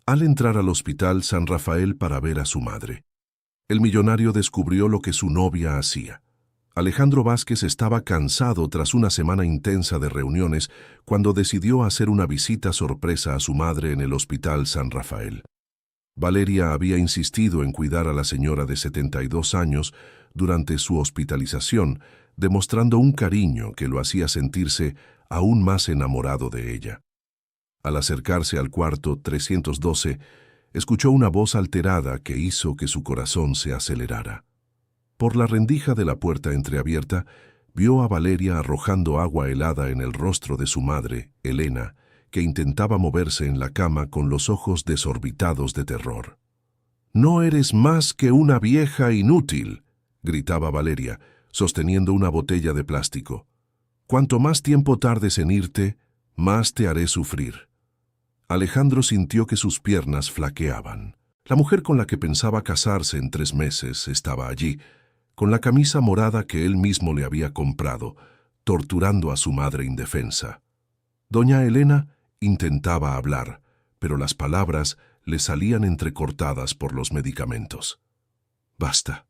Al entrar al hospital San Rafael para ver a su madre, el millonario descubrió lo que su novia hacía. Alejandro Vázquez estaba cansado tras una semana intensa de reuniones cuando decidió hacer una visita sorpresa a su madre en el Hospital San Rafael. Valeria había insistido en cuidar a la señora de 72 años durante su hospitalización, demostrando un cariño que lo hacía sentirse aún más enamorado de ella. Al acercarse al cuarto 312, escuchó una voz alterada que hizo que su corazón se acelerara. Por la rendija de la puerta entreabierta, vio a Valeria arrojando agua helada en el rostro de su madre, Elena, que intentaba moverse en la cama con los ojos desorbitados de terror. «No eres más que una vieja inútil», gritaba Valeria, sosteniendo una botella de plástico. «Cuanto más tiempo tardes en irte, más te haré sufrir». Alejandro sintió que sus piernas flaqueaban. La mujer con la que pensaba casarse en 3 meses estaba allí, con la camisa morada que él mismo le había comprado, torturando a su madre indefensa. Doña Elena intentaba hablar, pero las palabras le salían entrecortadas por los medicamentos. «Basta,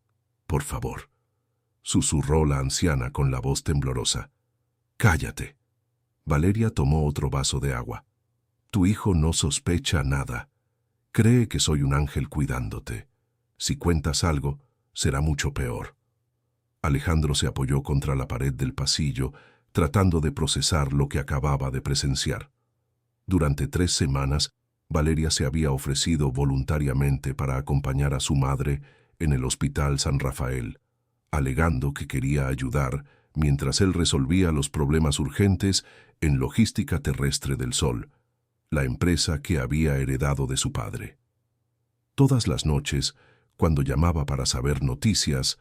por favor», susurró la anciana con la voz temblorosa. «Cállate». Valeria tomó otro vaso de agua. «Tu hijo no sospecha nada. Cree que soy un ángel cuidándote. Si cuentas algo, será mucho peor». Alejandro se apoyó contra la pared del pasillo, tratando de procesar lo que acababa de presenciar. Durante 3 semanas, Valeria se había ofrecido voluntariamente para acompañar a su madre en el Hospital San Rafael, alegando que quería ayudar mientras él resolvía los problemas urgentes en Logística Terrestre del Sol, la empresa que había heredado de su padre. Todas las noches, cuando llamaba para saber noticias,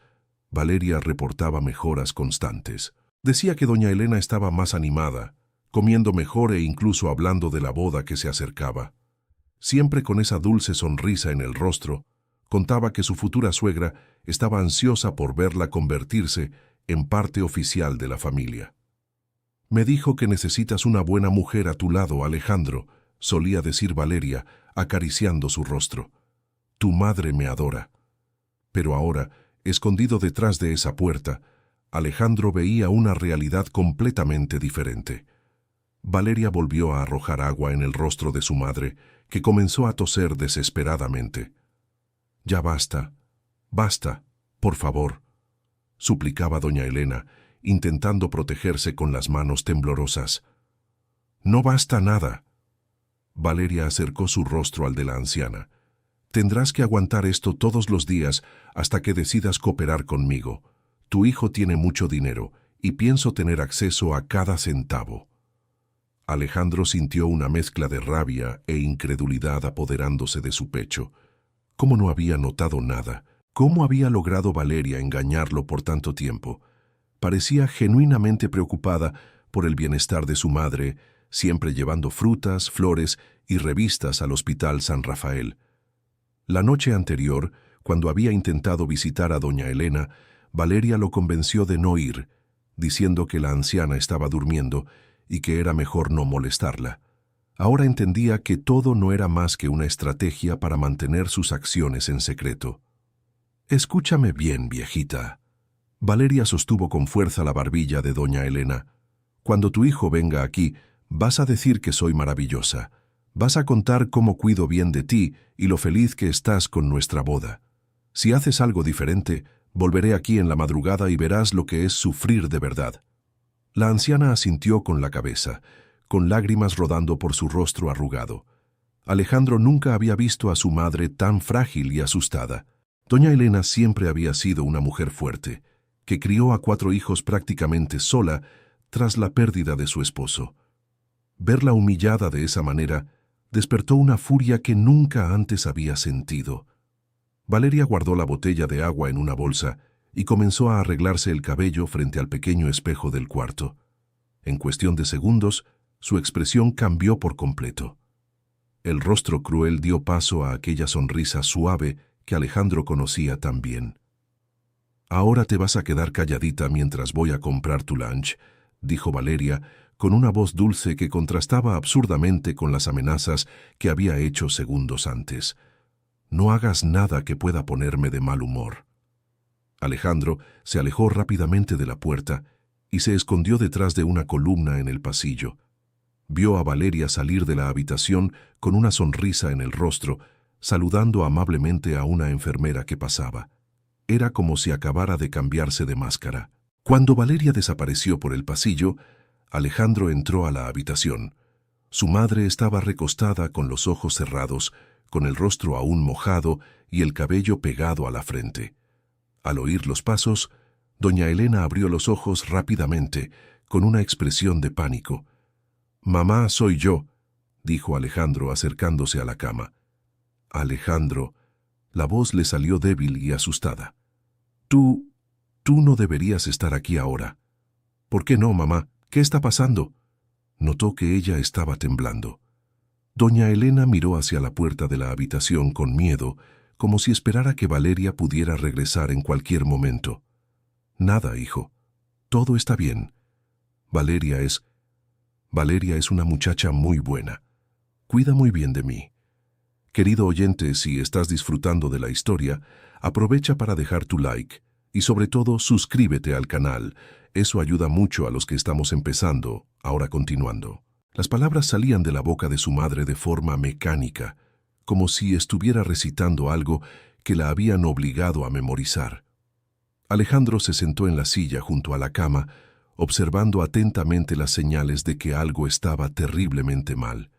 Valeria reportaba mejoras constantes. Decía que doña Elena estaba más animada, comiendo mejor e incluso hablando de la boda que se acercaba. Siempre con esa dulce sonrisa en el rostro, contaba que su futura suegra estaba ansiosa por verla convertirse en parte oficial de la familia. «Me dijo que necesitas una buena mujer a tu lado, Alejandro», solía decir Valeria, acariciando su rostro. «Tu madre me adora». Pero ahora, escondido detrás de esa puerta, Alejandro veía una realidad completamente diferente. Valeria volvió a arrojar agua en el rostro de su madre, que comenzó a toser desesperadamente. «Ya basta, basta, por favor», suplicaba doña Elena, intentando protegerse con las manos temblorosas. «No basta nada». Valeria acercó su rostro al de la anciana. «Tendrás que aguantar esto todos los días hasta que decidas cooperar conmigo. Tu hijo tiene mucho dinero y pienso tener acceso a cada centavo». Alejandro sintió una mezcla de rabia e incredulidad apoderándose de su pecho. ¿Cómo no había notado nada? ¿Cómo había logrado Valeria engañarlo por tanto tiempo? Parecía genuinamente preocupada por el bienestar de su madre, siempre llevando frutas, flores y revistas al Hospital San Rafael. La noche anterior, cuando había intentado visitar a doña Elena, Valeria lo convenció de no ir, diciendo que la anciana estaba durmiendo y que era mejor no molestarla. Ahora entendía que todo no era más que una estrategia para mantener sus acciones en secreto. «Escúchame bien, viejita». Valeria sostuvo con fuerza la barbilla de doña Elena. «Cuando tu hijo venga aquí, vas a decir que soy maravillosa. Vas a contar cómo cuido bien de ti y lo feliz que estás con nuestra boda. Si haces algo diferente, volveré aquí en la madrugada y verás lo que es sufrir de verdad». La anciana asintió con la cabeza, con lágrimas rodando por su rostro arrugado. Alejandro nunca había visto a su madre tan frágil y asustada. Doña Elena siempre había sido una mujer fuerte, que crió a 4 hijos prácticamente sola tras la pérdida de su esposo. Verla humillada de esa manera despertó una furia que nunca antes había sentido. Valeria guardó la botella de agua en una bolsa y comenzó a arreglarse el cabello frente al pequeño espejo del cuarto. En cuestión de segundos, su expresión cambió por completo. El rostro cruel dio paso a aquella sonrisa suave que Alejandro conocía tan bien. «Ahora te vas a quedar calladita mientras voy a comprar tu lunch», dijo Valeria, con una voz dulce que contrastaba absurdamente con las amenazas que había hecho segundos antes. «No hagas nada que pueda ponerme de mal humor». Alejandro se alejó rápidamente de la puerta y se escondió detrás de una columna en el pasillo. Vio a Valeria salir de la habitación con una sonrisa en el rostro, saludando amablemente a una enfermera que pasaba. Era como si acabara de cambiarse de máscara. Cuando Valeria desapareció por el pasillo, Alejandro entró a la habitación. Su madre estaba recostada con los ojos cerrados, con el rostro aún mojado y el cabello pegado a la frente. Al oír los pasos, doña Elena abrió los ojos rápidamente, con una expresión de pánico. «Mamá, soy yo», dijo Alejandro acercándose a la cama. «Alejandro», la voz le salió débil y asustada. Tú no deberías estar aquí ahora». «¿Por qué no, mamá? ¿Qué está pasando?» Notó que ella estaba temblando. Doña Elena miró hacia la puerta de la habitación con miedo, como si esperara que Valeria pudiera regresar en cualquier momento. «Nada, hijo. Todo está bien. Valeria es una muchacha muy buena. Cuida muy bien de mí». Querido oyente, si estás disfrutando de la historia, aprovecha para dejar tu like y sobre todo suscríbete al canal. Eso ayuda mucho a los que estamos empezando. Ahora continuando. Las palabras salían de la boca de su madre de forma mecánica, como si estuviera recitando algo que la habían obligado a memorizar. Alejandro se sentó en la silla junto a la cama, observando atentamente las señales de que algo estaba terriblemente mal.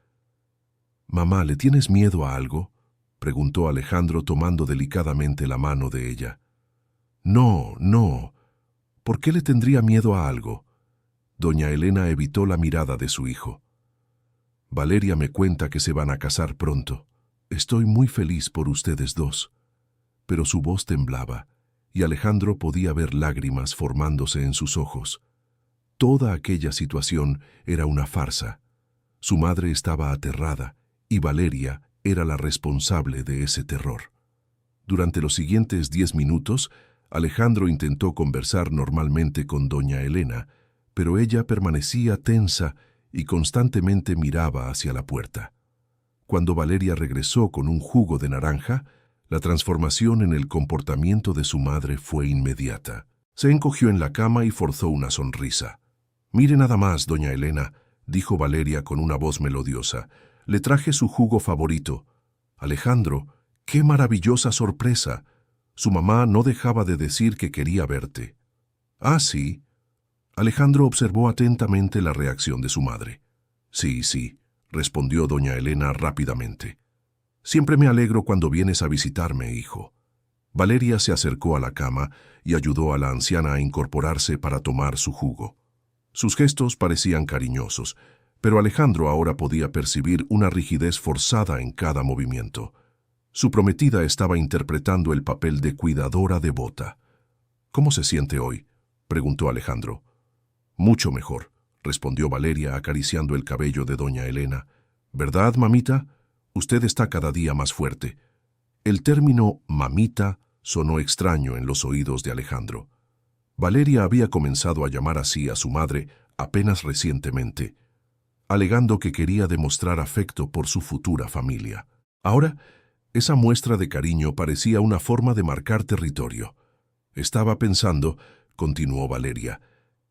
«Mamá, ¿le tienes miedo a algo?», preguntó Alejandro tomando delicadamente la mano de ella. «No, no. ¿Por qué le tendría miedo a algo?». Doña Elena evitó la mirada de su hijo. «Valeria me cuenta que se van a casar pronto. Estoy muy feliz por ustedes dos». Pero su voz temblaba, y Alejandro podía ver lágrimas formándose en sus ojos. Toda aquella situación era una farsa. Su madre estaba aterrada, y Valeria era la responsable de ese terror. Durante los siguientes 10 minutos, Alejandro intentó conversar normalmente con doña Elena, pero ella permanecía tensa y constantemente miraba hacia la puerta. Cuando Valeria regresó con un jugo de naranja, la transformación en el comportamiento de su madre fue inmediata. Se encogió en la cama y forzó una sonrisa. «Mire nada más, doña Elena», dijo Valeria con una voz melodiosa. «Le traje su jugo favorito». «Alejandro, qué maravillosa sorpresa. Su mamá no dejaba de decir que quería verte». «Ah, sí». Alejandro observó atentamente la reacción de su madre. «Sí, sí», respondió doña Elena rápidamente. «Siempre me alegro cuando vienes a visitarme, hijo». Valeria se acercó a la cama y ayudó a la anciana a incorporarse para tomar su jugo. Sus gestos parecían cariñosos, pero Alejandro ahora podía percibir una rigidez forzada en cada movimiento. Su prometida estaba interpretando el papel de cuidadora devota. «¿Cómo se siente hoy?», preguntó Alejandro. «Mucho mejor», respondió Valeria acariciando el cabello de doña Elena. «¿Verdad, mamita? Usted está cada día más fuerte». El término «mamita» sonó extraño en los oídos de Alejandro. Valeria había comenzado a llamar así a su madre apenas recientemente, alegando que quería demostrar afecto por su futura familia. Ahora, esa muestra de cariño parecía una forma de marcar territorio. «Estaba pensando», continuó Valeria,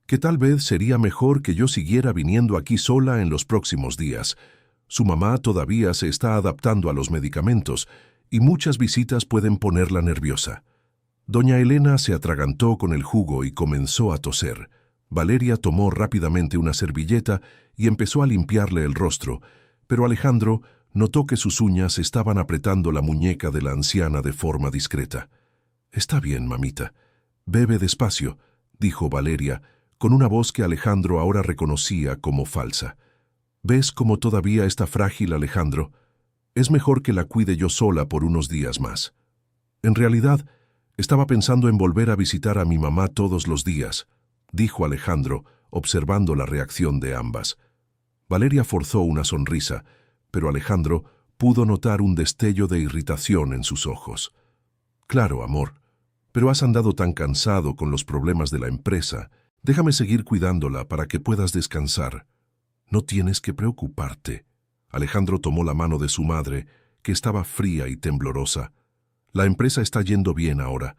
«que tal vez sería mejor que yo siguiera viniendo aquí sola en los próximos días. Su mamá todavía se está adaptando a los medicamentos y muchas visitas pueden ponerla nerviosa». Doña Elena se atragantó con el jugo y comenzó a toser. Valeria tomó rápidamente una servilleta y empezó a limpiarle el rostro, pero Alejandro notó que sus uñas estaban apretando la muñeca de la anciana de forma discreta. «Está bien, mamita. Bebe despacio», dijo Valeria, con una voz que Alejandro ahora reconocía como falsa. «¿Ves cómo todavía está frágil, Alejandro? Es mejor que la cuide yo sola por unos días más». «En realidad, estaba pensando en volver a visitar a mi mamá todos los días», dijo Alejandro, observando la reacción de ambas. Valeria forzó una sonrisa, pero Alejandro pudo notar un destello de irritación en sus ojos. «Claro, amor, pero has andado tan cansado con los problemas de la empresa. Déjame seguir cuidándola para que puedas descansar». No tienes que preocuparte. Alejandro tomó la mano de su madre, que estaba fría y temblorosa. La empresa está yendo bien ahora.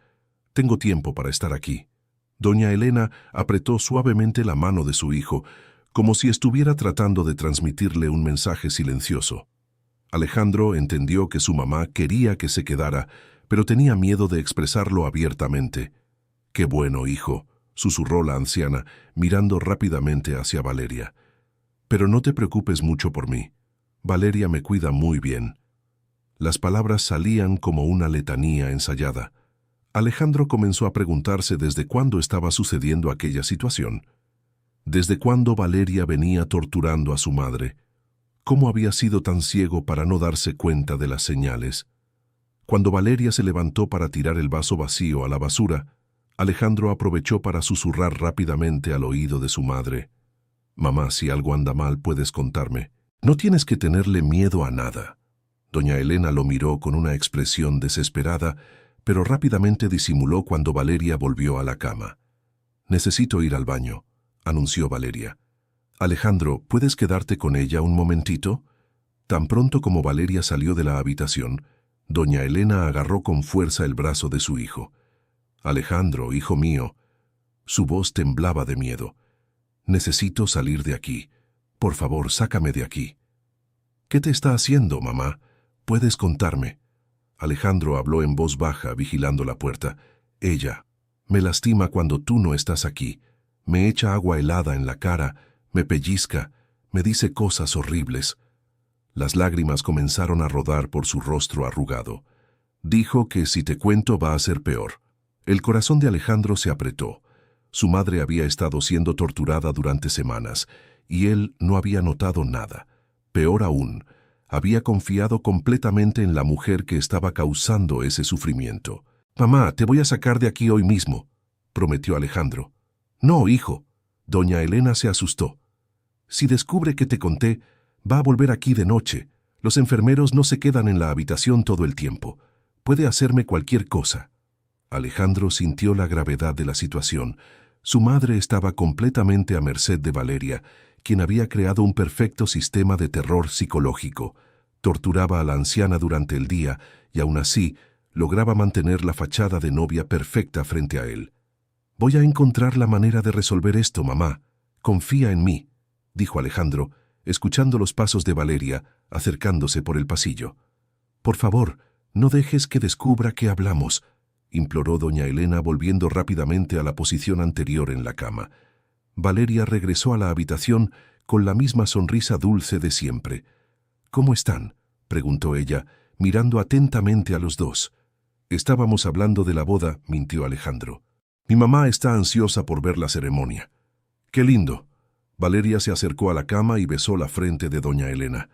Tengo tiempo para estar aquí. Doña Elena apretó suavemente la mano de su hijo, como si estuviera tratando de transmitirle un mensaje silencioso. Alejandro entendió que su mamá quería que se quedara, pero tenía miedo de expresarlo abiertamente. «Qué bueno, hijo», susurró la anciana, mirando rápidamente hacia Valeria. «Pero no te preocupes mucho por mí. Valeria me cuida muy bien». Las palabras salían como una letanía ensayada. Alejandro comenzó a preguntarse desde cuándo estaba sucediendo aquella situación. ¿Desde cuándo Valeria venía torturando a su madre? ¿Cómo había sido tan ciego para no darse cuenta de las señales? Cuando Valeria se levantó para tirar el vaso vacío a la basura, Alejandro aprovechó para susurrar rápidamente al oído de su madre. «Mamá, si algo anda mal, puedes contarme. No tienes que tenerle miedo a nada». Doña Elena lo miró con una expresión desesperada, pero rápidamente disimuló cuando Valeria volvió a la cama. «Necesito ir al baño», anunció Valeria. «Alejandro, ¿puedes quedarte con ella un momentito?» Tan pronto como Valeria salió de la habitación, doña Elena agarró con fuerza el brazo de su hijo. «Alejandro, hijo mío». Su voz temblaba de miedo. «Necesito salir de aquí. Por favor, sácame de aquí». «¿Qué te está haciendo, mamá? ¿Puedes contarme?» Alejandro habló en voz baja, vigilando la puerta. «Ella me lastima cuando tú no estás aquí. Me echa agua helada en la cara, me pellizca, me dice cosas horribles». Las lágrimas comenzaron a rodar por su rostro arrugado. Dijo que si te cuento va a ser peor. El corazón de Alejandro se apretó. Su madre había estado siendo torturada durante semanas, y él no había notado nada. Peor aún, había confiado completamente en la mujer que estaba causando ese sufrimiento. «Mamá, te voy a sacar de aquí hoy mismo», prometió Alejandro. «No, hijo». Doña Elena se asustó. «Si descubre que te conté, va a volver aquí de noche. Los enfermeros no se quedan en la habitación todo el tiempo. Puede hacerme cualquier cosa». Alejandro sintió la gravedad de la situación. Su madre estaba completamente a merced de Valeria, quien había creado un perfecto sistema de terror psicológico. Torturaba a la anciana durante el día y aún así lograba mantener la fachada de novia perfecta frente a él. «Voy a encontrar la manera de resolver esto, mamá. Confía en mí», dijo Alejandro, escuchando los pasos de Valeria acercándose por el pasillo. «Por favor, no dejes que descubra que hablamos», imploró doña Elena, volviendo rápidamente a la posición anterior en la cama. Valeria regresó a la habitación con la misma sonrisa dulce de siempre. «¿Cómo están?», preguntó ella, mirando atentamente a los dos. «Estábamos hablando de la boda», mintió Alejandro. «Mi mamá está ansiosa por ver la ceremonia». «Qué lindo». Valeria se acercó a la cama y besó la frente de doña Elena.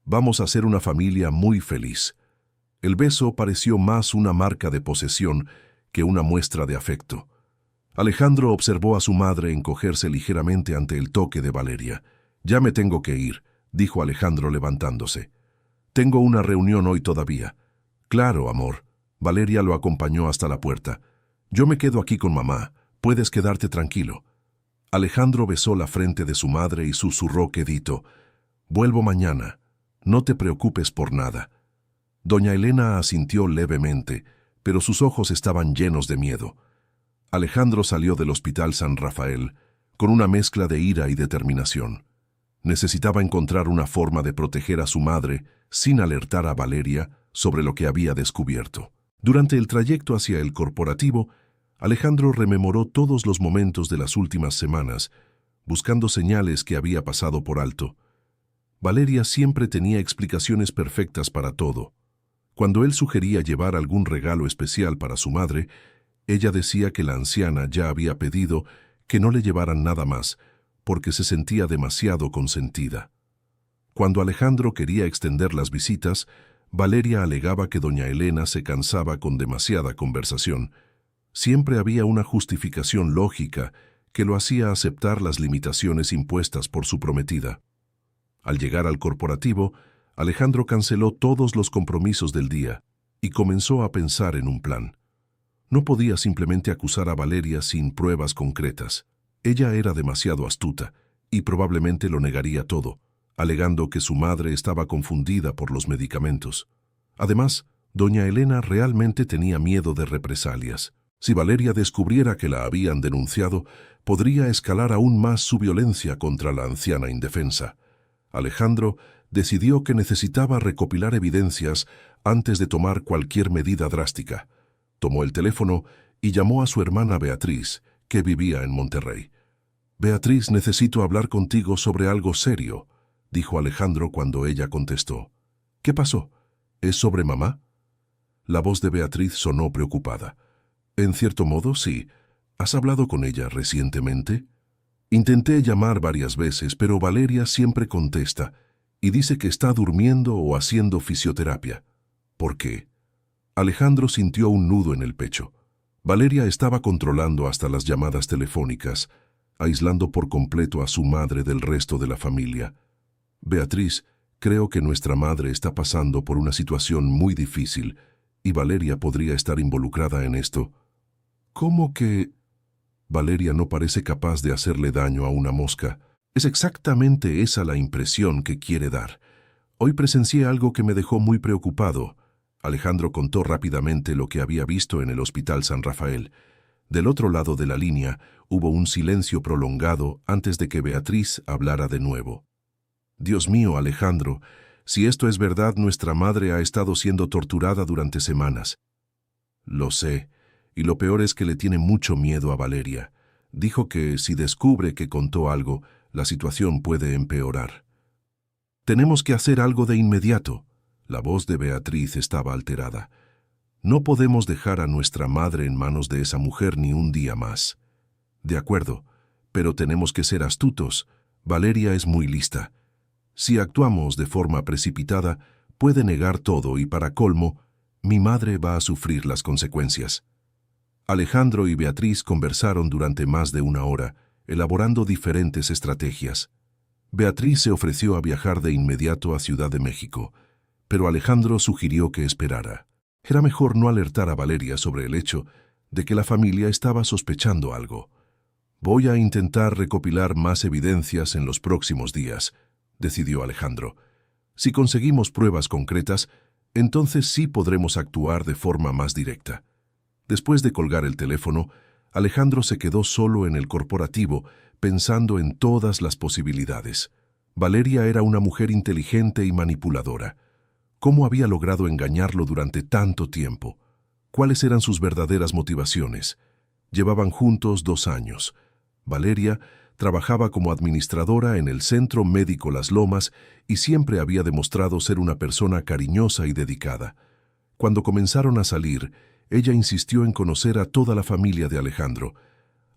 «Vamos a ser una familia muy feliz». El beso pareció más una marca de posesión que una muestra de afecto. Alejandro observó a su madre encogerse ligeramente ante el toque de Valeria. «Ya me tengo que ir», dijo Alejandro levantándose. «Tengo una reunión hoy todavía». «Claro, amor». Valeria lo acompañó hasta la puerta. «Yo me quedo aquí con mamá. Puedes quedarte tranquilo». Alejandro besó la frente de su madre y susurró quedito. «Vuelvo mañana. No te preocupes por nada». Doña Elena asintió levemente, pero sus ojos estaban llenos de miedo. Alejandro salió del Hospital San Rafael con una mezcla de ira y determinación. Necesitaba encontrar una forma de proteger a su madre sin alertar a Valeria sobre lo que había descubierto. Durante el trayecto hacia el corporativo, Alejandro rememoró todos los momentos de las últimas semanas, buscando señales que había pasado por alto. Valeria siempre tenía explicaciones perfectas para todo. Cuando él sugería llevar algún regalo especial para su madre, ella decía que la anciana ya había pedido que no le llevaran nada más, porque se sentía demasiado consentida. Cuando Alejandro quería extender las visitas, Valeria alegaba que doña Elena se cansaba con demasiada conversación. Siempre había una justificación lógica que lo hacía aceptar las limitaciones impuestas por su prometida. Al llegar al corporativo, Alejandro canceló todos los compromisos del día y comenzó a pensar en un plan. No podía simplemente acusar a Valeria sin pruebas concretas. Ella era demasiado astuta y probablemente lo negaría todo, alegando que su madre estaba confundida por los medicamentos. Además, doña Elena realmente tenía miedo de represalias. Si Valeria descubriera que la habían denunciado, podría escalar aún más su violencia contra la anciana indefensa. Alejandro decidió que necesitaba recopilar evidencias antes de tomar cualquier medida drástica. Tomó el teléfono y llamó a su hermana Beatriz, que vivía en Monterrey. «Beatriz, necesito hablar contigo sobre algo serio», dijo Alejandro cuando ella contestó. «¿Qué pasó? ¿Es sobre mamá?» La voz de Beatriz sonó preocupada. «En cierto modo, sí. ¿Has hablado con ella recientemente?» «Intenté llamar varias veces, pero Valeria siempre contesta y dice que está durmiendo o haciendo fisioterapia». «¿Por qué?» Alejandro sintió un nudo en el pecho. Valeria estaba controlando hasta las llamadas telefónicas, aislando por completo a su madre del resto de la familia. «Beatriz, creo que nuestra madre está pasando por una situación muy difícil y Valeria podría estar involucrada en esto». «¿Cómo que...?» Valeria no parece capaz de hacerle daño a una mosca. Es exactamente esa la impresión que quiere dar. Hoy presencié algo que me dejó muy preocupado. Alejandro contó rápidamente lo que había visto en el Hospital San Rafael. Del otro lado de la línea hubo un silencio prolongado antes de que Beatriz hablara de nuevo. «Dios mío, Alejandro, si esto es verdad, nuestra madre ha estado siendo torturada durante semanas». «Lo sé, y lo peor es que le tiene mucho miedo a Valeria. Dijo que si descubre que contó algo, la situación puede empeorar». «Tenemos que hacer algo de inmediato». La voz de Beatriz estaba alterada. «No podemos dejar a nuestra madre en manos de esa mujer ni un día más». «De acuerdo, pero tenemos que ser astutos. Valeria es muy lista. Si actuamos de forma precipitada, puede negar todo y, para colmo, mi madre va a sufrir las consecuencias». Alejandro y Beatriz conversaron durante más de una hora, elaborando diferentes estrategias. Beatriz se ofreció a viajar de inmediato a Ciudad de México, pero Alejandro sugirió que esperara. Era mejor no alertar a Valeria sobre el hecho de que la familia estaba sospechando algo. «Voy a intentar recopilar más evidencias en los próximos días», decidió Alejandro. «Si conseguimos pruebas concretas, entonces sí podremos actuar de forma más directa». Después de colgar el teléfono, Alejandro se quedó solo en el corporativo, pensando en todas las posibilidades. Valeria era una mujer inteligente y manipuladora. ¿Cómo había logrado engañarlo durante tanto tiempo? ¿Cuáles eran sus verdaderas motivaciones? Llevaban juntos 2 años. Valeria trabajaba como administradora en el Centro Médico Las Lomas y siempre había demostrado ser una persona cariñosa y dedicada. Cuando comenzaron a salir, ella insistió en conocer a toda la familia de Alejandro,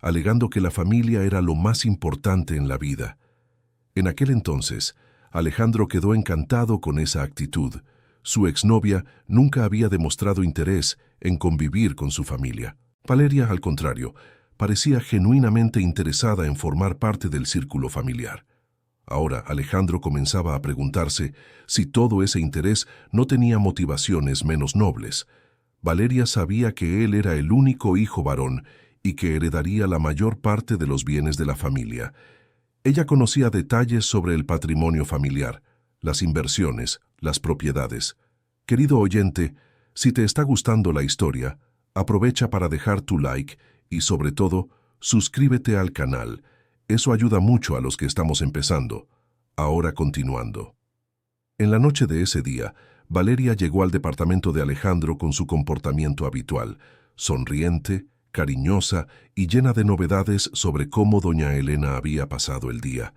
alegando que la familia era lo más importante en la vida. En aquel entonces, Alejandro quedó encantado con esa actitud. Su exnovia nunca había demostrado interés en convivir con su familia. Valeria, al contrario, parecía genuinamente interesada en formar parte del círculo familiar. Ahora Alejandro comenzaba a preguntarse si todo ese interés no tenía motivaciones menos nobles. Valeria sabía que él era el único hijo varón y que heredaría la mayor parte de los bienes de la familia. Ella conocía detalles sobre el patrimonio familiar, las inversiones, las propiedades. Querido oyente, si te está gustando la historia, aprovecha para dejar tu like y, sobre todo, suscríbete al canal. Eso ayuda mucho a los que estamos empezando. Ahora continuando. En la noche de ese día, Valeria llegó al departamento de Alejandro con su comportamiento habitual, sonriente, cariñosa y llena de novedades sobre cómo doña Elena había pasado el día.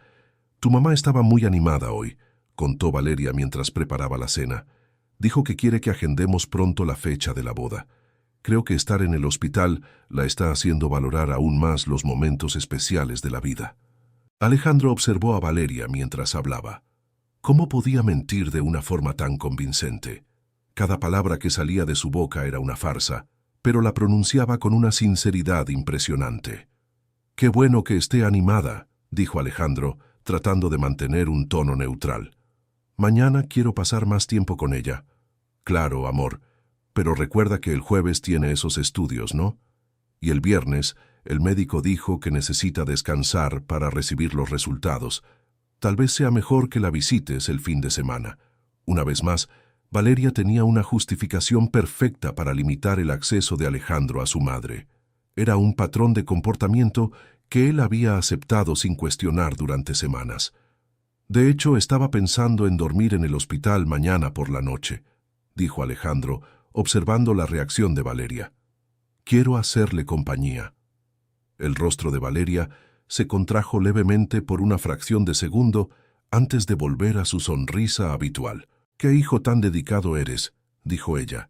«Tu mamá estaba muy animada hoy», contó Valeria mientras preparaba la cena. «Dijo que quiere que agendemos pronto la fecha de la boda. Creo que estar en el hospital la está haciendo valorar aún más los momentos especiales de la vida». Alejandro observó a Valeria mientras hablaba. ¿Cómo podía mentir de una forma tan convincente? Cada palabra que salía de su boca era una farsa, pero la pronunciaba con una sinceridad impresionante. «Qué bueno que esté animada», dijo Alejandro, tratando de mantener un tono neutral. «Mañana quiero pasar más tiempo con ella». «Claro, amor, pero recuerda que el jueves tiene esos estudios, ¿no?» y el viernes el médico dijo que necesita descansar para recibir los resultados. Tal vez sea mejor que la visites el fin de semana. Una vez más, Valeria tenía una justificación perfecta para limitar el acceso de Alejandro a su madre. Era un patrón de comportamiento que él había aceptado sin cuestionar durante semanas. De hecho, estaba pensando en dormir en el hospital mañana por la noche, dijo Alejandro, observando la reacción de Valeria. Quiero hacerle compañía. El rostro de Valeria se contrajo levemente por una fracción de segundo antes de volver a su sonrisa habitual. «¡Qué hijo tan dedicado eres!», dijo ella.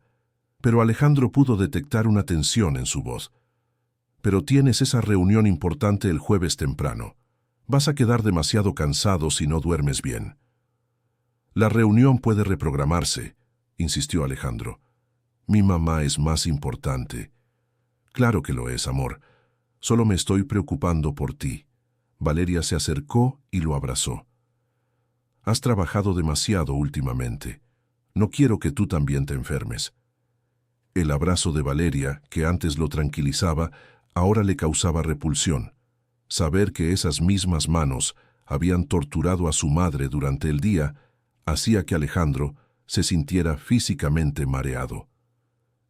Pero Alejandro pudo detectar una tensión en su voz. «Pero tienes esa reunión importante el jueves temprano. Vas a quedar demasiado cansado si no duermes bien». «La reunión puede reprogramarse», insistió Alejandro. «Mi mamá es más importante». «Claro que lo es, amor. Solo me estoy preocupando por ti». Valeria se acercó y lo abrazó. «Has trabajado demasiado últimamente. No quiero que tú también te enfermes». El abrazo de Valeria, que antes lo tranquilizaba, ahora le causaba repulsión. Saber que esas mismas manos habían torturado a su madre durante el día hacía que Alejandro se sintiera físicamente mareado.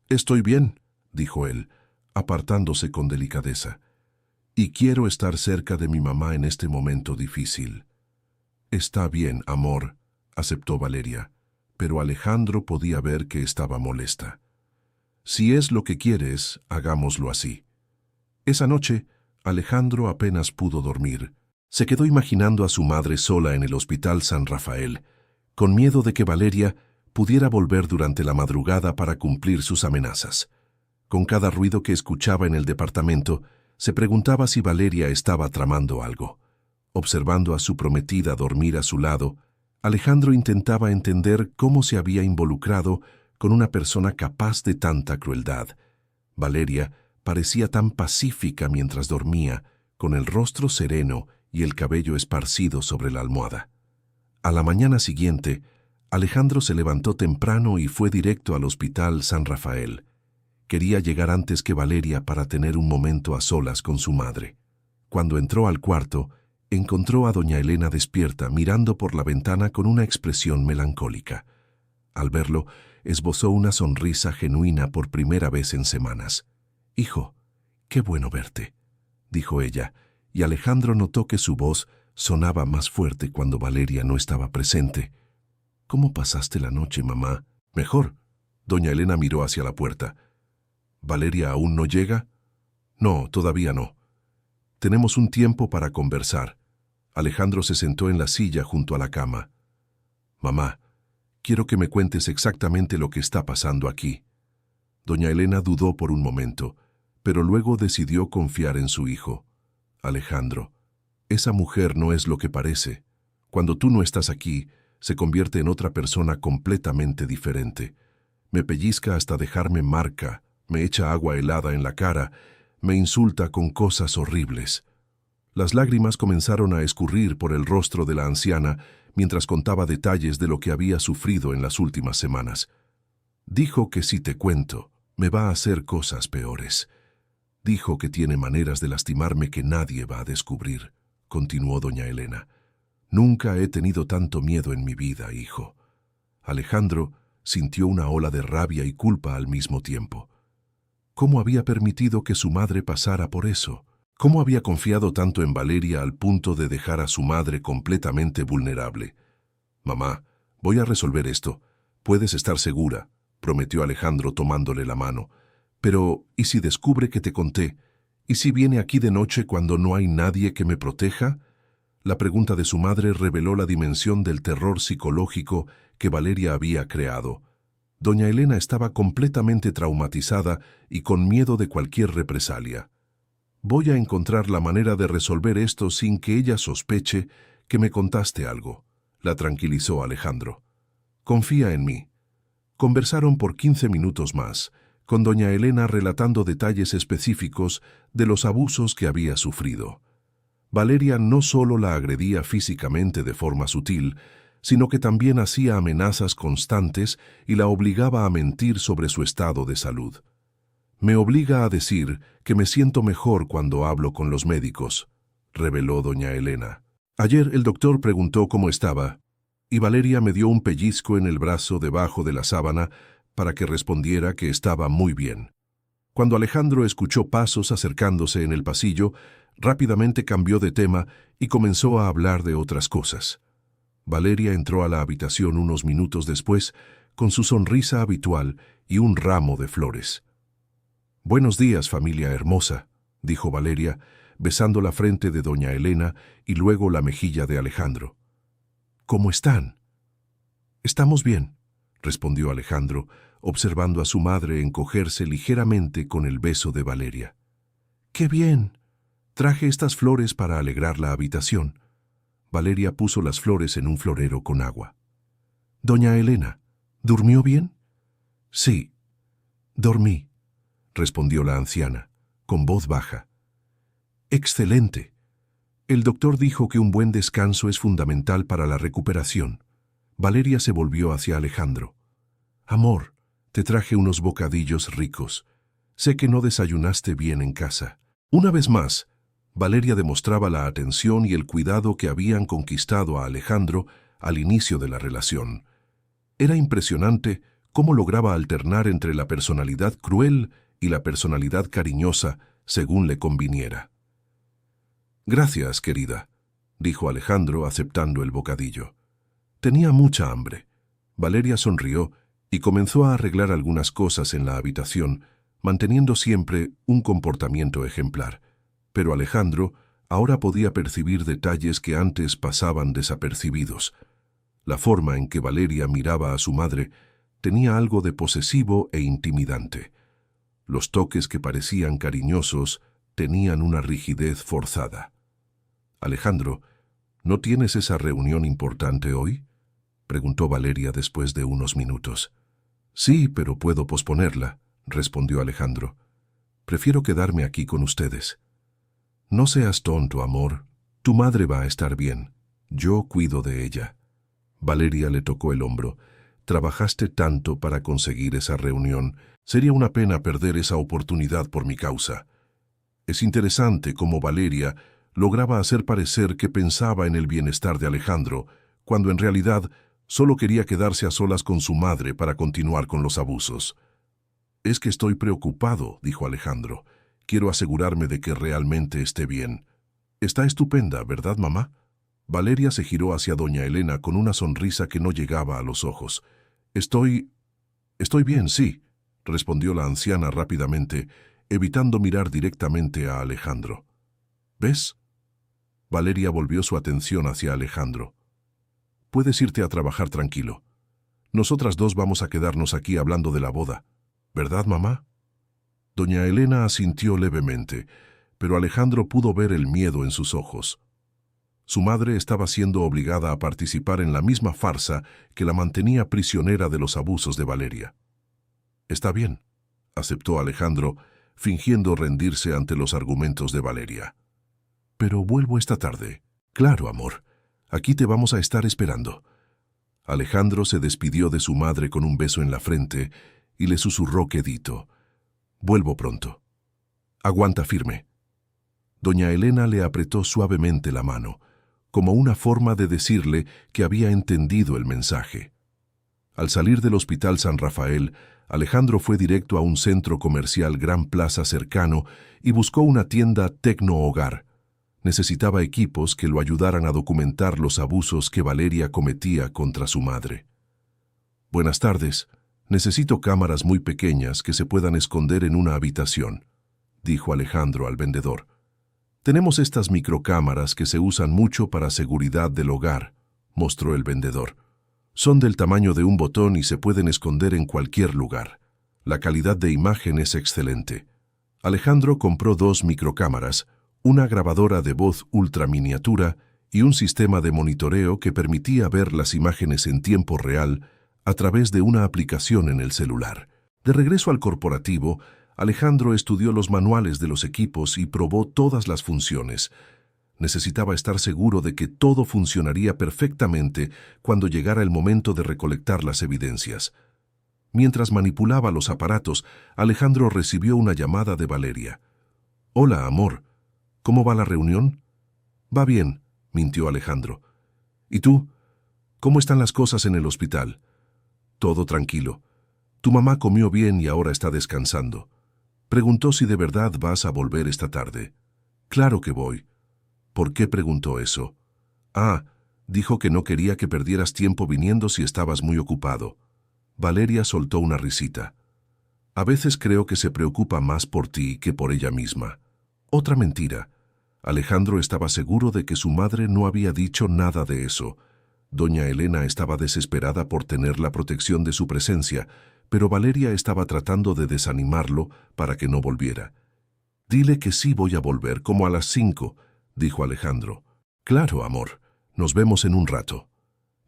«Estoy bien», dijo él, apartándose con delicadeza. «Y quiero estar cerca de mi mamá en este momento difícil». «Está bien, amor», aceptó Valeria, pero Alejandro podía ver que estaba molesta. «Si es lo que quieres, hagámoslo así». Esa noche, Alejandro apenas pudo dormir. Se quedó imaginando a su madre sola en el Hospital San Rafael, con miedo de que Valeria pudiera volver durante la madrugada para cumplir sus amenazas. Con cada ruido que escuchaba en el departamento, se preguntaba si Valeria estaba tramando algo. Observando a su prometida dormir a su lado, Alejandro intentaba entender cómo se había involucrado con una persona capaz de tanta crueldad. Valeria parecía tan pacífica mientras dormía, con el rostro sereno y el cabello esparcido sobre la almohada. A la mañana siguiente, Alejandro se levantó temprano y fue directo al Hospital San Rafael. Quería llegar antes que Valeria para tener un momento a solas con su madre. Cuando entró al cuarto, encontró a doña Elena despierta, mirando por la ventana con una expresión melancólica. Al verlo, esbozó una sonrisa genuina por primera vez en semanas. «Hijo, qué bueno verte», dijo ella, y Alejandro notó que su voz sonaba más fuerte cuando Valeria no estaba presente. «¿Cómo pasaste la noche, mamá?» «Mejor». Doña Elena miró hacia la puerta. «¿Valeria aún no llega?» «No, todavía no. Tenemos un tiempo para conversar». Alejandro se sentó en la silla junto a la cama. «Mamá, quiero que me cuentes exactamente lo que está pasando aquí». Doña Elena dudó por un momento, pero luego decidió confiar en su hijo. «Alejandro, esa mujer no es lo que parece. Cuando tú no estás aquí, se convierte en otra persona completamente diferente. Me pellizca hasta dejarme marca, me echa agua helada en la cara, me insulta con cosas horribles». Las lágrimas comenzaron a escurrir por el rostro de la anciana mientras contaba detalles de lo que había sufrido en las últimas semanas. «Dijo que si te cuento, me va a hacer cosas peores. Dijo que tiene maneras de lastimarme que nadie va a descubrir», continuó doña Elena. «Nunca he tenido tanto miedo en mi vida, hijo». Alejandro sintió una ola de rabia y culpa al mismo tiempo. ¿Cómo había permitido que su madre pasara por eso? ¿Cómo había confiado tanto en Valeria al punto de dejar a su madre completamente vulnerable? «Mamá, voy a resolver esto. Puedes estar segura», prometió Alejandro tomándole la mano. «Pero, ¿y si descubre que te conté? ¿Y si viene aquí de noche cuando no hay nadie que me proteja?» La pregunta de su madre reveló la dimensión del terror psicológico que Valeria había creado. Doña Elena estaba completamente traumatizada y con miedo de cualquier represalia. «Voy a encontrar la manera de resolver esto sin que ella sospeche que me contaste algo», la tranquilizó Alejandro. «Confía en mí». Conversaron por 15 minutos más, con doña Elena relatando detalles específicos de los abusos que había sufrido. Valeria no solo la agredía físicamente de forma sutil, sino que también hacía amenazas constantes y la obligaba a mentir sobre su estado de salud. Me obliga a decir que me siento mejor cuando hablo con los médicos, reveló doña Elena. Ayer el doctor preguntó cómo estaba, y Valeria me dio un pellizco en el brazo debajo de la sábana para que respondiera que estaba muy bien. Cuando Alejandro escuchó pasos acercándose en el pasillo, rápidamente cambió de tema y comenzó a hablar de otras cosas. Valeria entró a la habitación unos minutos después con su sonrisa habitual y un ramo de flores. «Buenos días, familia hermosa», dijo Valeria, besando la frente de doña Elena y luego la mejilla de Alejandro. «¿Cómo están?» «Estamos bien», respondió Alejandro, observando a su madre encogerse ligeramente con el beso de Valeria. «¡Qué bien! Traje estas flores para alegrar la habitación». Valeria puso las flores en un florero con agua. «Doña Elena, ¿durmió bien?» «Sí, dormí», respondió la anciana, con voz baja. «Excelente. El doctor dijo que un buen descanso es fundamental para la recuperación». Valeria se volvió hacia Alejandro. «Amor, te traje unos bocadillos ricos. Sé que no desayunaste bien en casa». Una vez más, Valeria demostraba la atención y el cuidado que habían conquistado a Alejandro al inicio de la relación. Era impresionante cómo lograba alternar entre la personalidad cruel y la personalidad cariñosa según le conviniera. «Gracias, querida», dijo Alejandro aceptando el bocadillo. Tenía mucha hambre. Valeria sonrió y comenzó a arreglar algunas cosas en la habitación, manteniendo siempre un comportamiento ejemplar. Pero Alejandro ahora podía percibir detalles que antes pasaban desapercibidos. La forma en que Valeria miraba a su madre tenía algo de posesivo e intimidante. Los toques que parecían cariñosos tenían una rigidez forzada. «Alejandro, ¿no tienes esa reunión importante hoy?», preguntó Valeria después de unos minutos. «Sí, pero puedo posponerla», respondió Alejandro. «Prefiero quedarme aquí con ustedes». «No seas tonto, amor. Tu madre va a estar bien. Yo cuido de ella». Valeria le tocó el hombro. «Trabajaste tanto para conseguir esa reunión. Sería una pena perder esa oportunidad por mi causa». Es interesante cómo Valeria lograba hacer parecer que pensaba en el bienestar de Alejandro, cuando en realidad solo quería quedarse a solas con su madre para continuar con los abusos. «Es que estoy preocupado», dijo Alejandro. «Quiero asegurarme de que realmente esté bien». «Está estupenda, ¿verdad, mamá?». Valeria se giró hacia doña Elena con una sonrisa que no llegaba a los ojos. Estoy bien, sí», respondió la anciana rápidamente, evitando mirar directamente a Alejandro. «¿Ves?». Valeria volvió su atención hacia Alejandro. «Puedes irte a trabajar tranquilo. Nosotras dos vamos a quedarnos aquí hablando de la boda. ¿Verdad, mamá?». Doña Elena asintió levemente, pero Alejandro pudo ver el miedo en sus ojos. Su madre estaba siendo obligada a participar en la misma farsa que la mantenía prisionera de los abusos de Valeria. «Está bien», aceptó Alejandro, fingiendo rendirse ante los argumentos de Valeria. «Pero vuelvo esta tarde». «Claro, amor. Aquí te vamos a estar esperando». Alejandro se despidió de su madre con un beso en la frente y le susurró quedito: «Vuelvo pronto. Aguanta firme». Doña Elena le apretó suavemente la mano, como una forma de decirle que había entendido el mensaje. Al salir del Hospital San Rafael, Alejandro fue directo a un centro comercial Gran Plaza cercano y buscó una tienda Tecno-Hogar. Necesitaba equipos que lo ayudaran a documentar los abusos que Valeria cometía contra su madre. «Buenas tardes. Necesito cámaras muy pequeñas que se puedan esconder en una habitación», dijo Alejandro al vendedor. «Tenemos estas microcámaras que se usan mucho para seguridad del hogar», mostró el vendedor. «Son del tamaño de un botón y se pueden esconder en cualquier lugar. La calidad de imagen es excelente». Alejandro compró 2 microcámaras, una grabadora de voz ultraminiatura y un sistema de monitoreo que permitía ver las imágenes en tiempo real a través de una aplicación en el celular. De regreso al corporativo, Alejandro estudió los manuales de los equipos y probó todas las funciones. Necesitaba estar seguro de que todo funcionaría perfectamente cuando llegara el momento de recolectar las evidencias. Mientras manipulaba los aparatos, Alejandro recibió una llamada de Valeria. «Hola, amor. ¿Cómo va la reunión?» «Va bien», mintió Alejandro. «¿Y tú? ¿Cómo están las cosas en el hospital?» «Todo tranquilo. Tu mamá comió bien y ahora está descansando. Preguntó si de verdad vas a volver esta tarde». «Claro que voy». «¿Por qué preguntó eso?» «Ah, dijo que no quería que perdieras tiempo viniendo si estabas muy ocupado». Valeria soltó una risita. «A veces creo que se preocupa más por ti que por ella misma». Otra mentira. Alejandro estaba seguro de que su madre no había dicho nada de eso. Doña Elena estaba desesperada por tener la protección de su presencia, pero Valeria estaba tratando de desanimarlo para que no volviera. «Dile que sí voy a volver, como a las 5», dijo Alejandro. «Claro, amor. Nos vemos en un rato».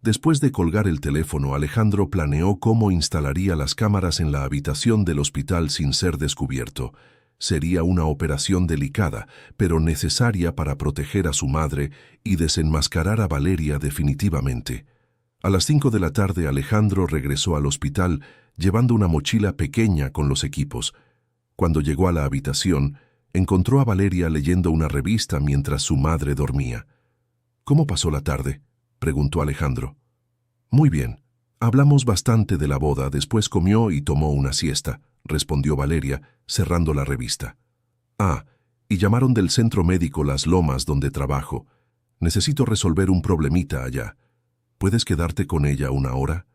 Después de colgar el teléfono, Alejandro planeó cómo instalaría las cámaras en la habitación del hospital sin ser descubierto. Sería una operación delicada, pero necesaria para proteger a su madre y desenmascarar a Valeria definitivamente. A las 5 de la tarde, Alejandro regresó al hospital llevando una mochila pequeña con los equipos. Cuando llegó a la habitación, encontró a Valeria leyendo una revista mientras su madre dormía. «¿Cómo pasó la tarde?», preguntó Alejandro. «Muy bien. Hablamos bastante de la boda, después comió y tomó una siesta», respondió Valeria, cerrando la revista. «Ah, y llamaron del centro médico Las Lomas donde trabajo. Necesito resolver un problemita allá. ¿Puedes quedarte con ella una hora?»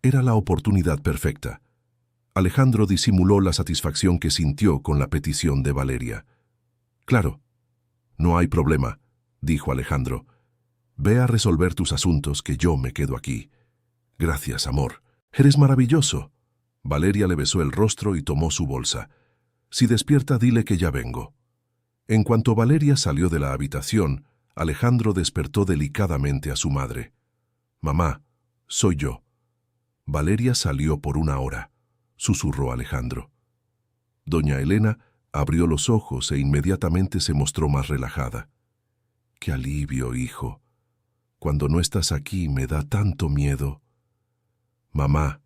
Era la oportunidad perfecta. Alejandro disimuló la satisfacción que sintió con la petición de Valeria. «Claro. No hay problema», dijo Alejandro. «Ve a resolver tus asuntos, que yo me quedo aquí». «Gracias, amor. Eres maravilloso». Valeria le besó el rostro y tomó su bolsa. «Si despierta, dile que ya vengo». En cuanto Valeria salió de la habitación, Alejandro despertó delicadamente a su madre. «Mamá, soy yo». «Valeria salió por una hora», susurró Alejandro. Doña Elena abrió los ojos e inmediatamente se mostró más relajada. «Qué alivio, hijo. Cuando no estás aquí me da tanto miedo». «Mamá,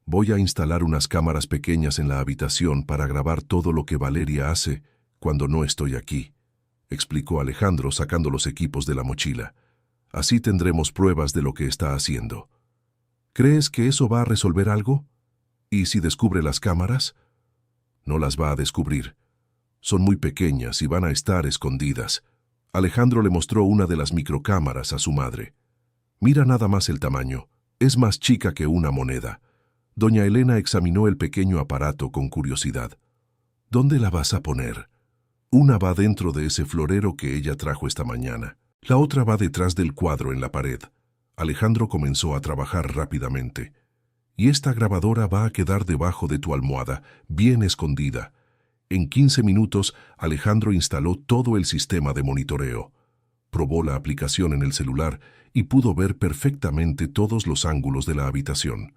voy a instalar unas cámaras pequeñas en la habitación para grabar todo lo que Valeria hace cuando no estoy aquí», explicó Alejandro sacando los equipos de la mochila. «Así tendremos pruebas de lo que está haciendo». «¿Crees que eso va a resolver algo? ¿Y si descubre las cámaras?» «No las va a descubrir. Son muy pequeñas y van a estar escondidas». Alejandro le mostró una de las microcámaras a su madre. «Mira nada más el tamaño. Es más chica que una moneda». Doña Elena examinó el pequeño aparato con curiosidad. «¿Dónde la vas a poner?» «Una va dentro de ese florero que ella trajo esta mañana. La otra va detrás del cuadro en la pared». Alejandro comenzó a trabajar rápidamente. «Y esta grabadora va a quedar debajo de tu almohada, bien escondida». En 15 minutos, Alejandro instaló todo el sistema de monitoreo. Probó la aplicación en el celular y pudo ver perfectamente todos los ángulos de la habitación.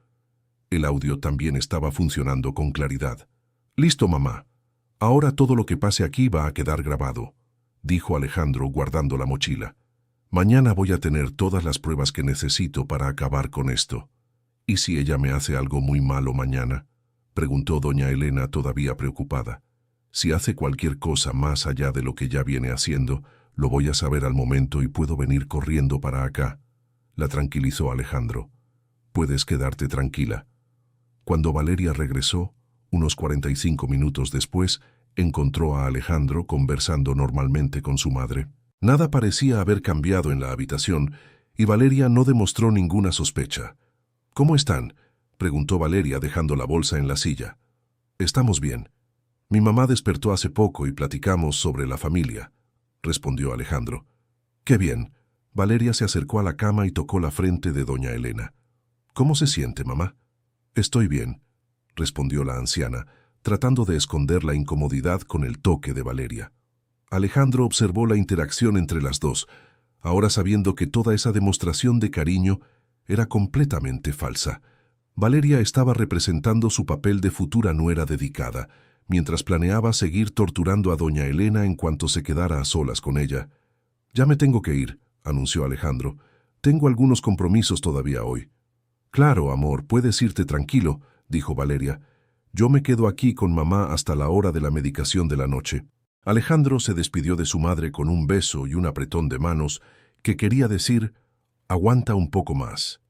El audio también estaba funcionando con claridad. «Listo, mamá. Ahora todo lo que pase aquí va a quedar grabado», dijo Alejandro guardando la mochila. «Mañana voy a tener todas las pruebas que necesito para acabar con esto». «¿Y si ella me hace algo muy malo mañana?», preguntó doña Elena todavía preocupada. «Si hace cualquier cosa más allá de lo que ya viene haciendo, lo voy a saber al momento y puedo venir corriendo para acá», la tranquilizó Alejandro. «Puedes quedarte tranquila». Cuando Valeria regresó, unos 45 minutos después, encontró a Alejandro conversando normalmente con su madre. Nada parecía haber cambiado en la habitación y Valeria no demostró ninguna sospecha. «¿Cómo están?», preguntó Valeria dejando la bolsa en la silla. «Estamos bien. Mi mamá despertó hace poco y platicamos sobre la familia», respondió Alejandro. «Qué bien». Valeria se acercó a la cama y tocó la frente de doña Elena. «¿Cómo se siente, mamá?» «Estoy bien», respondió la anciana, tratando de esconder la incomodidad con el toque de Valeria. Alejandro observó la interacción entre las dos, ahora sabiendo que toda esa demostración de cariño era completamente falsa. Valeria estaba representando su papel de futura nuera dedicada, mientras planeaba seguir torturando a doña Elena en cuanto se quedara a solas con ella. «Ya me tengo que ir», anunció Alejandro. «Tengo algunos compromisos todavía hoy». «Claro, amor, puedes irte tranquilo», dijo Valeria. Yo me quedo aquí con mamá hasta la hora de la medicación de la noche. Alejandro se despidió de su madre con un beso y un apretón de manos que quería decir, aguanta un poco más.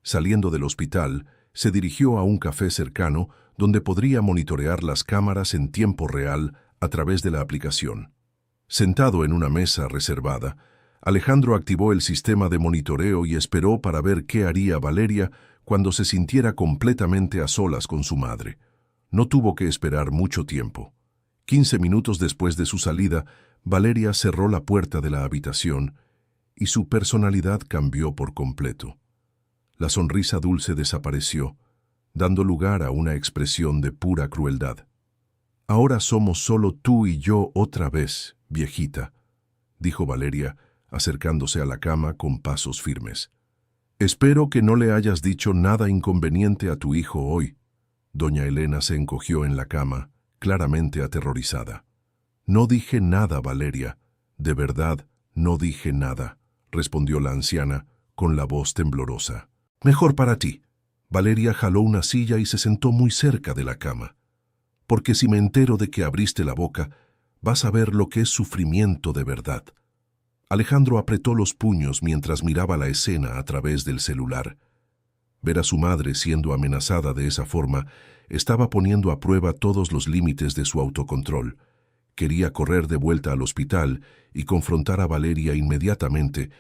Saliendo del hospital, se dirigió a un café cercano donde podría monitorear las cámaras en tiempo real a través de la aplicación. Sentado en una mesa reservada, Alejandro activó el sistema de monitoreo y esperó para ver qué haría Valeria cuando se sintiera completamente a solas con su madre. No tuvo que esperar mucho tiempo. 15 minutos después de su salida, Valeria cerró la puerta de la habitación y su personalidad cambió por completo. La sonrisa dulce desapareció, dando lugar a una expresión de pura crueldad. «Ahora somos solo tú y yo otra vez, viejita», dijo Valeria, acercándose a la cama con pasos firmes. «Espero que no le hayas dicho nada inconveniente a tu hijo hoy». Doña Elena se encogió en la cama, claramente aterrorizada. «No dije nada, Valeria. De verdad, no dije nada», respondió la anciana, con la voz temblorosa. «Mejor para ti». Valeria jaló una silla y se sentó muy cerca de la cama. «Porque si me entero de que abriste la boca, vas a ver lo que es sufrimiento de verdad». Alejandro apretó los puños mientras miraba la escena a través del celular. Ver a su madre siendo amenazada de esa forma estaba poniendo a prueba todos los límites de su autocontrol. Quería correr de vuelta al hospital y confrontar a Valeria inmediatamente,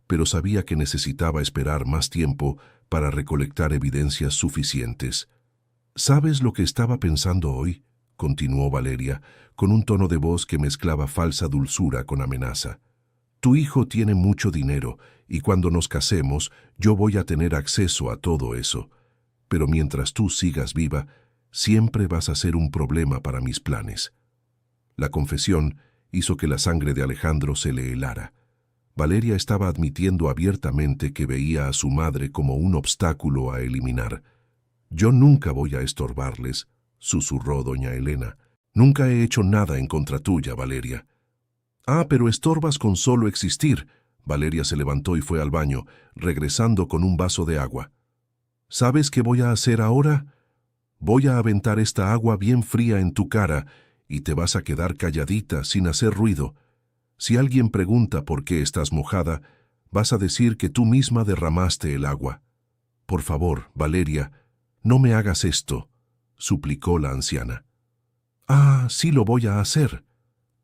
pero sabía que necesitaba esperar más tiempo para recolectar evidencias suficientes. «¿Sabes lo que estaba pensando hoy?», continuó Valeria, con un tono de voz que mezclaba falsa dulzura con amenaza. «Tu hijo tiene mucho dinero y cuando nos casemos yo voy a tener acceso a todo eso. Pero mientras tú sigas viva, siempre vas a ser un problema para mis planes». La confesión hizo que la sangre de Alejandro se le helara. Valeria estaba admitiendo abiertamente que veía a su madre como un obstáculo a eliminar. «Yo nunca voy a estorbarles», susurró doña Elena. «Nunca he hecho nada en contra tuya, Valeria». «Ah, pero estorbas con solo existir». Valeria se levantó y fue al baño, regresando con un vaso de agua. «¿Sabes qué voy a hacer ahora? Voy a aventar esta agua bien fría en tu cara y te vas a quedar calladita sin hacer ruido. Si alguien pregunta por qué estás mojada, vas a decir que tú misma derramaste el agua. Por favor, Valeria, no me hagas esto», suplicó la anciana. «Ah, sí lo voy a hacer».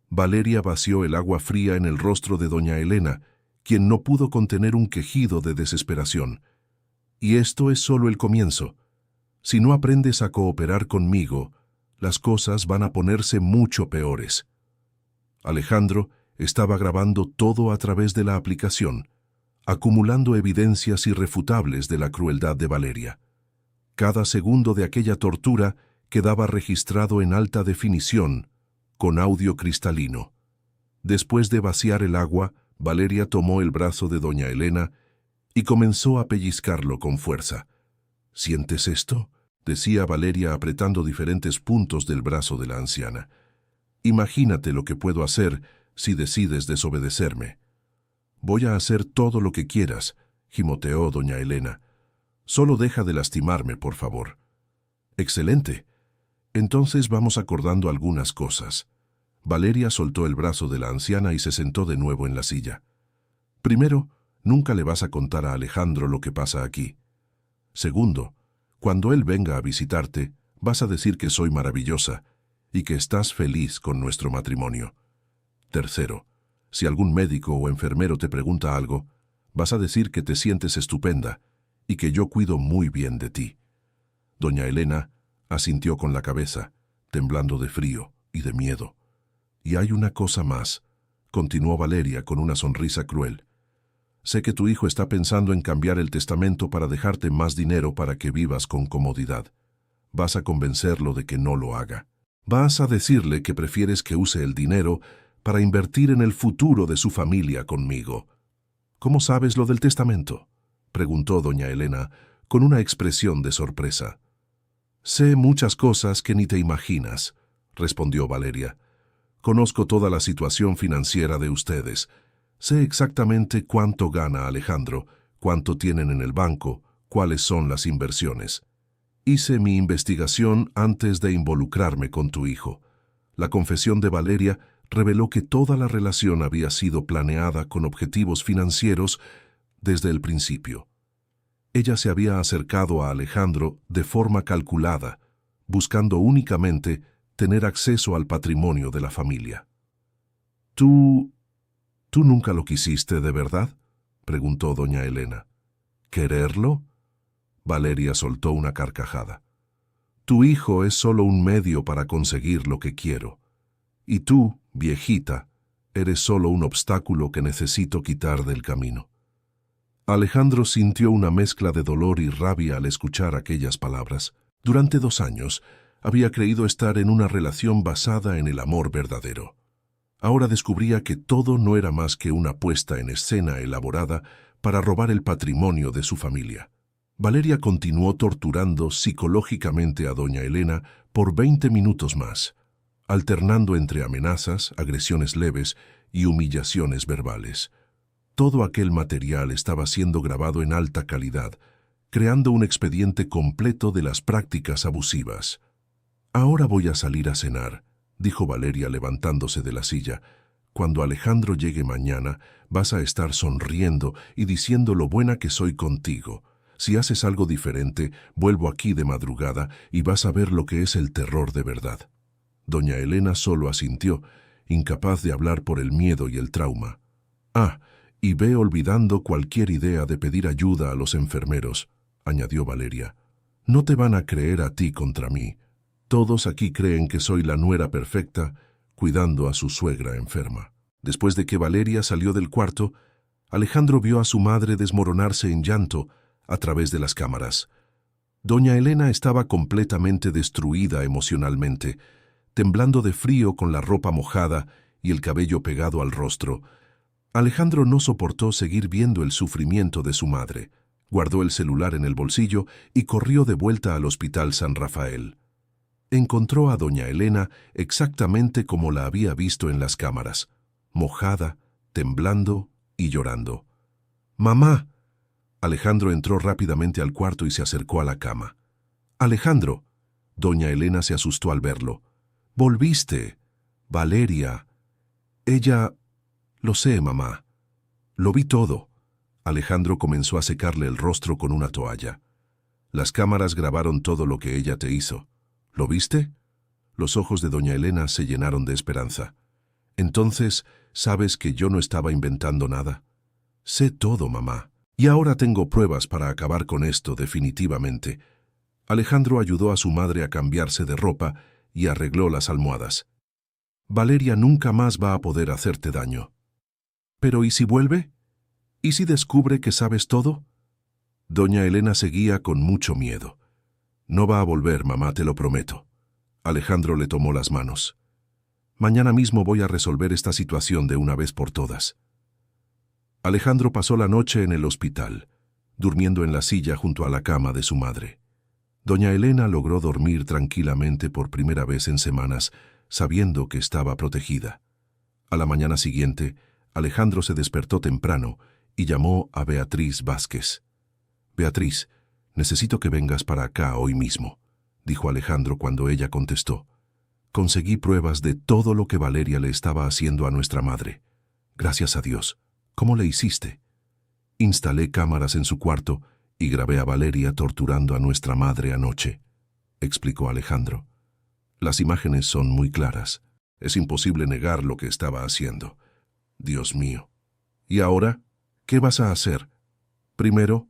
Valeria vació el agua fría en el rostro de doña Elena, quien no pudo contener un quejido de desesperación. «Y esto es solo el comienzo. Si no aprendes a cooperar conmigo, las cosas van a ponerse mucho peores». Alejandro estaba grabando todo a través de la aplicación, acumulando evidencias irrefutables de la crueldad de Valeria. Cada segundo de aquella tortura quedaba registrado en alta definición, con audio cristalino. Después de vaciar el agua, Valeria tomó el brazo de doña Elena y comenzó a pellizcarlo con fuerza. «¿Sientes esto?», decía Valeria apretando diferentes puntos del brazo de la anciana. «Imagínate lo que puedo hacer si decides desobedecerme». «Voy a hacer todo lo que quieras», gimoteó doña Elena. «Solo deja de lastimarme, por favor». «Excelente. Entonces vamos acordando algunas cosas». Valeria soltó el brazo de la anciana y se sentó de nuevo en la silla. «Primero, nunca le vas a contar a Alejandro lo que pasa aquí. Segundo, cuando él venga a visitarte, vas a decir que soy maravillosa y que estás feliz con nuestro matrimonio. Tercero, si algún médico o enfermero te pregunta algo, vas a decir que te sientes estupenda y que yo cuido muy bien de ti». Doña Elena asintió con la cabeza, temblando de frío y de miedo. «Y hay una cosa más», continuó Valeria con una sonrisa cruel. «Sé que tu hijo está pensando en cambiar el testamento para dejarte más dinero para que vivas con comodidad. Vas a convencerlo de que no lo haga. Vas a decirle que prefieres que use el dinero para invertir en el futuro de su familia conmigo». «¿Cómo sabes lo del testamento?», preguntó doña Elena con una expresión de sorpresa. «Sé muchas cosas que ni te imaginas», respondió Valeria. «Conozco toda la situación financiera de ustedes. Sé exactamente cuánto gana Alejandro, cuánto tienen en el banco, cuáles son las inversiones. Hice mi investigación antes de involucrarme con tu hijo. La confesión de Valeria reveló que toda la relación había sido planeada con objetivos financieros desde el principio. Ella se había acercado a Alejandro de forma calculada, buscando únicamente tener acceso al patrimonio de la familia. ¿Tú nunca lo quisiste de verdad?, preguntó doña Elena. ¿Quererlo? Valeria soltó una carcajada. Tu hijo es solo un medio para conseguir lo que quiero. Y tú, viejita, eres solo un obstáculo que necesito quitar del camino. Alejandro sintió una mezcla de dolor y rabia al escuchar aquellas palabras. Durante 2 años había creído estar en una relación basada en el amor verdadero. Ahora descubría que todo no era más que una puesta en escena elaborada para robar el patrimonio de su familia. Valeria continuó torturando psicológicamente a doña Elena por 20 minutos más, alternando entre amenazas, agresiones leves y humillaciones verbales. Todo aquel material estaba siendo grabado en alta calidad, creando un expediente completo de las prácticas abusivas. «Ahora voy a salir a cenar», dijo Valeria levantándose de la silla. «Cuando Alejandro llegue mañana, vas a estar sonriendo y diciendo lo buena que soy contigo. Si haces algo diferente, vuelvo aquí de madrugada y vas a ver lo que es el terror de verdad». Doña Elena solo asintió, incapaz de hablar por el miedo y el trauma. «Ah, y ve olvidando cualquier idea de pedir ayuda a los enfermeros», añadió Valeria. «No te van a creer a ti contra mí. Todos aquí creen que soy la nuera perfecta, cuidando a su suegra enferma». Después de que Valeria salió del cuarto, Alejandro vio a su madre desmoronarse en llanto a través de las cámaras. Doña Elena estaba completamente destruida emocionalmente, temblando de frío con la ropa mojada y el cabello pegado al rostro. Alejandro no soportó seguir viendo el sufrimiento de su madre. Guardó el celular en el bolsillo y corrió de vuelta al Hospital San Rafael. Encontró a doña Elena exactamente como la había visto en las cámaras, mojada, temblando y llorando. «¡Mamá!». Alejandro entró rápidamente al cuarto y se acercó a la cama. «Alejandro». Doña Elena se asustó al verlo. «¡Volviste! Valeria». «Ella...». «Lo sé, mamá. Lo vi todo». Alejandro comenzó a secarle el rostro con una toalla. «Las cámaras grabaron todo lo que ella te hizo. ¿Lo viste?». Los ojos de doña Elena se llenaron de esperanza. «Entonces, ¿sabes que yo no estaba inventando nada?». «Sé todo, mamá. Y ahora tengo pruebas para acabar con esto definitivamente». Alejandro ayudó a su madre a cambiarse de ropa y arregló las almohadas. «Valeria nunca más va a poder hacerte daño». «¿Pero y si vuelve? ¿Y si descubre que sabes todo?». Doña Elena seguía con mucho miedo. «No va a volver, mamá, te lo prometo». Alejandro le tomó las manos. «Mañana mismo voy a resolver esta situación de una vez por todas». Alejandro pasó la noche en el hospital, durmiendo en la silla junto a la cama de su madre. Doña Elena logró dormir tranquilamente por primera vez en semanas, sabiendo que estaba protegida. A la mañana siguiente, Alejandro se despertó temprano y llamó a Beatriz Vázquez. «Beatriz, necesito que vengas para acá hoy mismo», dijo Alejandro cuando ella contestó. «Conseguí pruebas de todo lo que Valeria le estaba haciendo a nuestra madre. Gracias a Dios. ¿Cómo le hiciste?». «Instalé cámaras en su cuarto y grabé a Valeria torturando a nuestra madre anoche», explicó Alejandro. «Las imágenes son muy claras. Es imposible negar lo que estaba haciendo». «Dios mío. ¿Y ahora? ¿Qué vas a hacer?». «Primero,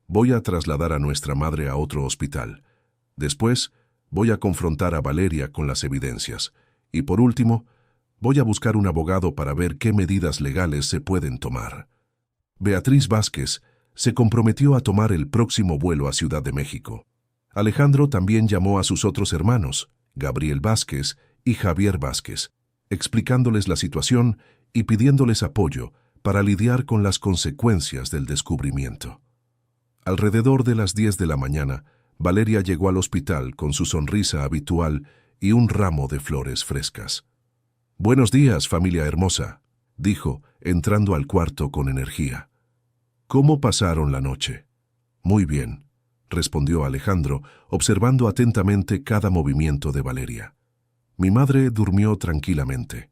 voy a trasladar a nuestra madre a otro hospital. Después, voy a confrontar a Valeria con las evidencias. Y por último, voy a buscar un abogado para ver qué medidas legales se pueden tomar». Beatriz Vázquez se comprometió a tomar el próximo vuelo a Ciudad de México. Alejandro también llamó a sus otros hermanos, Gabriel Vázquez y Javier Vázquez, explicándoles la situación y pidiéndoles apoyo para lidiar con las consecuencias del descubrimiento. Alrededor de las 10 de la mañana, Valeria llegó al hospital con su sonrisa habitual y un ramo de flores frescas. «Buenos días, familia hermosa», dijo, entrando al cuarto con energía. «¿Cómo pasaron la noche?». «Muy bien», respondió Alejandro, observando atentamente cada movimiento de Valeria. Mi madre durmió tranquilamente.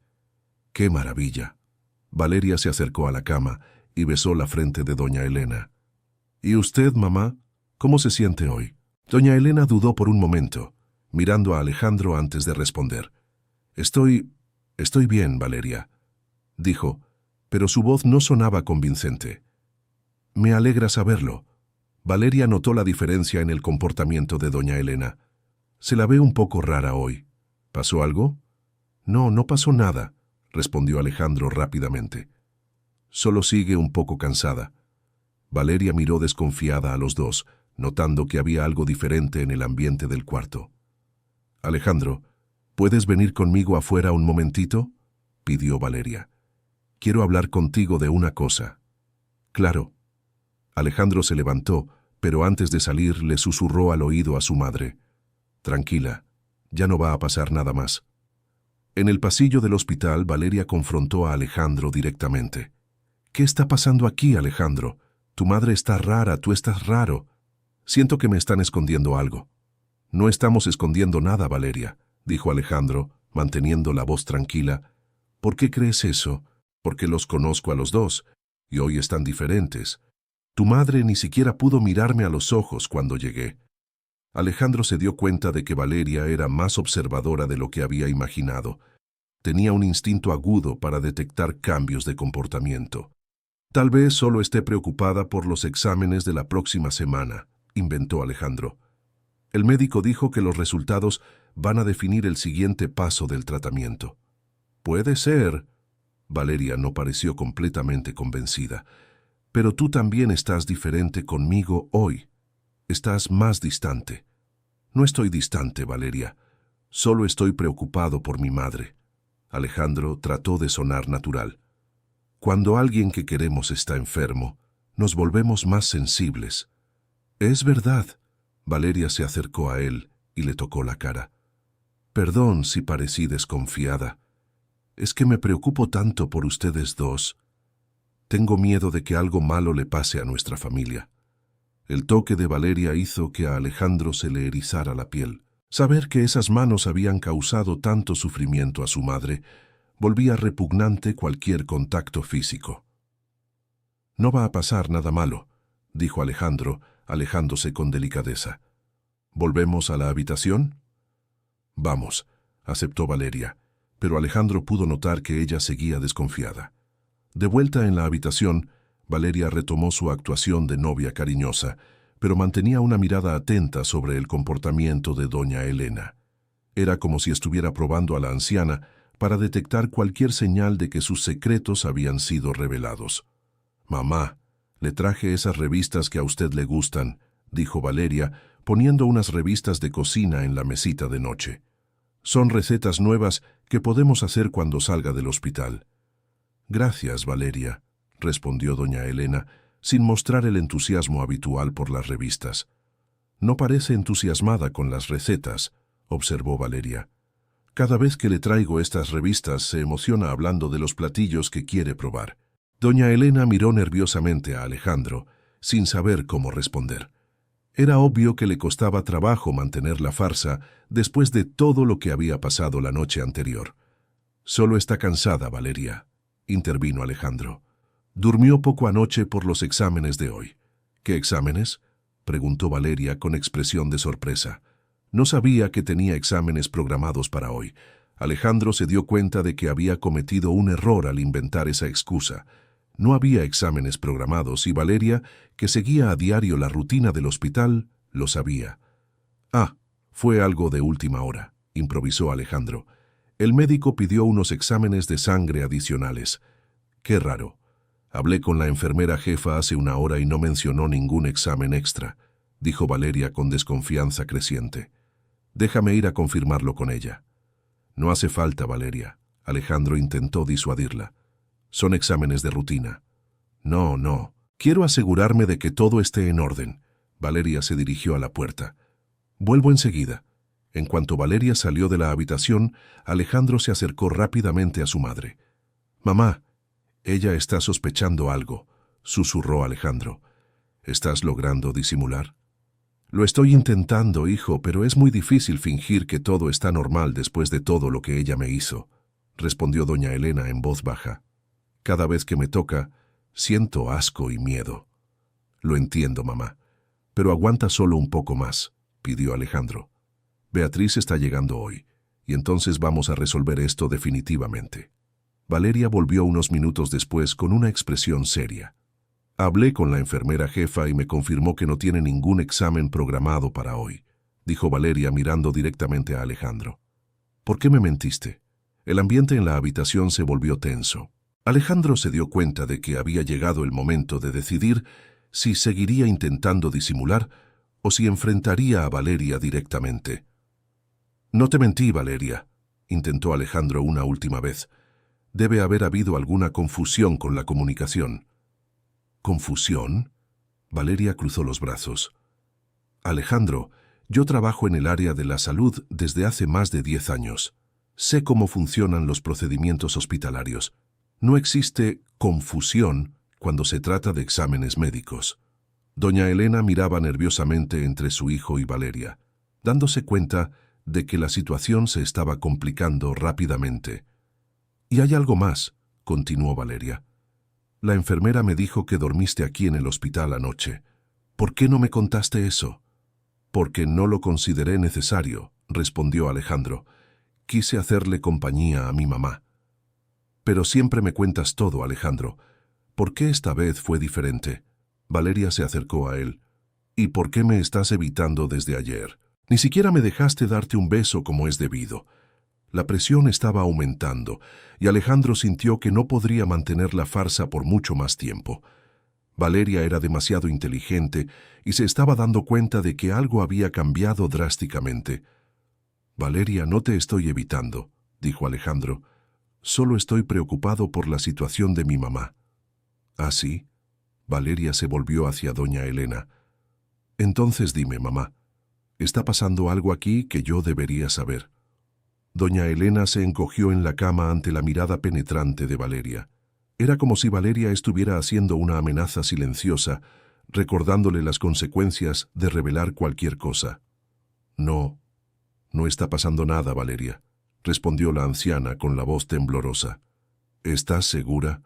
¡Qué maravilla! Valeria se acercó a la cama y besó la frente de doña Elena. ¿Y usted, mamá? ¿Cómo se siente hoy? Doña Elena dudó por un momento, mirando a Alejandro antes de responder. Estoy bien, Valeria, dijo, pero su voz no sonaba convincente. Me alegra saberlo. Valeria notó la diferencia en el comportamiento de doña Elena. Se la ve un poco rara hoy. ¿Pasó algo? No, no pasó nada, respondió Alejandro rápidamente. Solo sigue un poco cansada. Valeria miró desconfiada a los dos, notando que había algo diferente en el ambiente del cuarto. Alejandro, ¿puedes venir conmigo afuera un momentito?, pidió Valeria. Quiero hablar contigo de una cosa. Claro. Alejandro se levantó, pero antes de salir le susurró al oído a su madre. Tranquila, ya no va a pasar nada más. En el pasillo del hospital, Valeria confrontó a Alejandro directamente. ¿Qué está pasando aquí, Alejandro? Tu madre está rara, tú estás raro. Siento que me están escondiendo algo. No estamos escondiendo nada, Valeria, dijo Alejandro, manteniendo la voz tranquila. ¿Por qué crees eso? Porque los conozco a los dos, y hoy están diferentes. Tu madre ni siquiera pudo mirarme a los ojos cuando llegué. Alejandro se dio cuenta de que Valeria era más observadora de lo que había imaginado. Tenía un instinto agudo para detectar cambios de comportamiento. Tal vez solo esté preocupada por los exámenes de la próxima semana, inventó Alejandro. El médico dijo que los resultados van a definir el siguiente paso del tratamiento. Puede ser. Valeria no pareció completamente convencida. Pero tú también estás diferente conmigo hoy. Estás más distante. No estoy distante, Valeria. Solo estoy preocupado por mi madre. Alejandro trató de sonar natural. Cuando alguien que queremos está enfermo, nos volvemos más sensibles. Es verdad. Valeria se acercó a él y le tocó la cara. Perdón si parecí desconfiada. Es que me preocupo tanto por ustedes dos. Tengo miedo de que algo malo le pase a nuestra familia. El toque de Valeria hizo que a Alejandro se le erizara la piel. Saber que esas manos habían causado tanto sufrimiento a su madre volvía repugnante cualquier contacto físico. No va a pasar nada malo, dijo Alejandro, alejándose con delicadeza. ¿Volvemos a la habitación? Vamos, aceptó Valeria, pero Alejandro pudo notar que ella seguía desconfiada. De vuelta en la habitación, Valeria retomó su actuación de novia cariñosa, pero mantenía una mirada atenta sobre el comportamiento de doña Elena. Era como si estuviera probando a la anciana para detectar cualquier señal de que sus secretos habían sido revelados. «Mamá, le traje esas revistas que a usted le gustan», dijo Valeria, poniendo unas revistas de cocina en la mesita de noche. «Son recetas nuevas que podemos hacer cuando salga del hospital». «Gracias, Valeria», respondió doña Elena, sin mostrar el entusiasmo habitual por las revistas. «No parece entusiasmada con las recetas», observó Valeria. «Cada vez que le traigo estas revistas se emociona hablando de los platillos que quiere probar». Doña Elena miró nerviosamente a Alejandro, sin saber cómo responder. Era obvio que le costaba trabajo mantener la farsa después de todo lo que había pasado la noche anterior. «Solo está cansada, Valeria», intervino Alejandro. «Durmió poco anoche por los exámenes de hoy». «¿Qué exámenes?», preguntó Valeria con expresión de sorpresa. No sabía que tenía exámenes programados para hoy. Alejandro se dio cuenta de que había cometido un error al inventar esa excusa. No había exámenes programados y Valeria, que seguía a diario la rutina del hospital, lo sabía. «Ah, fue algo de última hora», improvisó Alejandro. «El médico pidió unos exámenes de sangre adicionales». «Qué raro. Hablé con la enfermera jefa hace una hora y no mencionó ningún examen extra», dijo Valeria con desconfianza creciente. «Déjame ir a confirmarlo con ella». «No hace falta, Valeria», Alejandro intentó disuadirla. «Son exámenes de rutina». «No, no. Quiero asegurarme de que todo esté en orden». Valeria se dirigió a la puerta. «Vuelvo enseguida». En cuanto Valeria salió de la habitación, Alejandro se acercó rápidamente a su madre. «Mamá, ella está sospechando algo», susurró Alejandro. «¿Estás logrando disimular?» Lo estoy intentando, hijo, pero es muy difícil fingir que todo está normal después de todo lo que ella me hizo, respondió doña Elena en voz baja. Cada vez que me toca, siento asco y miedo. Lo entiendo, mamá, pero aguanta solo un poco más, pidió Alejandro. Beatriz está llegando hoy, y entonces vamos a resolver esto definitivamente. Valeria volvió unos minutos después con una expresión seria. Hablé con la enfermera jefa y me confirmó que no tiene ningún examen programado para hoy, dijo Valeria mirando directamente a Alejandro. ¿Por qué me mentiste? El ambiente en la habitación se volvió tenso. Alejandro se dio cuenta de que había llegado el momento de decidir si seguiría intentando disimular o si enfrentaría a Valeria directamente. No te mentí, Valeria, intentó Alejandro una última vez. Debe haber habido alguna confusión con la comunicación. ¿Confusión? Valeria cruzó los brazos. Alejandro, yo trabajo en el área de la salud desde hace más de 10 años. Sé cómo funcionan los procedimientos hospitalarios. No existe confusión cuando se trata de exámenes médicos. Doña Elena miraba nerviosamente entre su hijo y Valeria, dándose cuenta de que la situación se estaba complicando rápidamente. «Y hay algo más», continuó Valeria. «La enfermera me dijo que dormiste aquí en el hospital anoche. ¿Por qué no me contaste eso?» «Porque no lo consideré necesario», respondió Alejandro. «Quise hacerle compañía a mi mamá». «Pero siempre me cuentas todo, Alejandro. ¿Por qué esta vez fue diferente?» Valeria se acercó a él. «¿Y por qué me estás evitando desde ayer? Ni siquiera me dejaste darte un beso como es debido». La presión estaba aumentando, y Alejandro sintió que no podría mantener la farsa por mucho más tiempo. Valeria era demasiado inteligente y se estaba dando cuenta de que algo había cambiado drásticamente. «Valeria, no te estoy evitando», dijo Alejandro. «Solo estoy preocupado por la situación de mi mamá». «¿Ah, sí?» Valeria se volvió hacia doña Elena. «Entonces dime, mamá, ¿está pasando algo aquí que yo debería saber?» Doña Elena se encogió en la cama ante la mirada penetrante de Valeria. Era como si Valeria estuviera haciendo una amenaza silenciosa, recordándole las consecuencias de revelar cualquier cosa. «No, no está pasando nada, Valeria», respondió la anciana con la voz temblorosa. «¿Estás segura?»,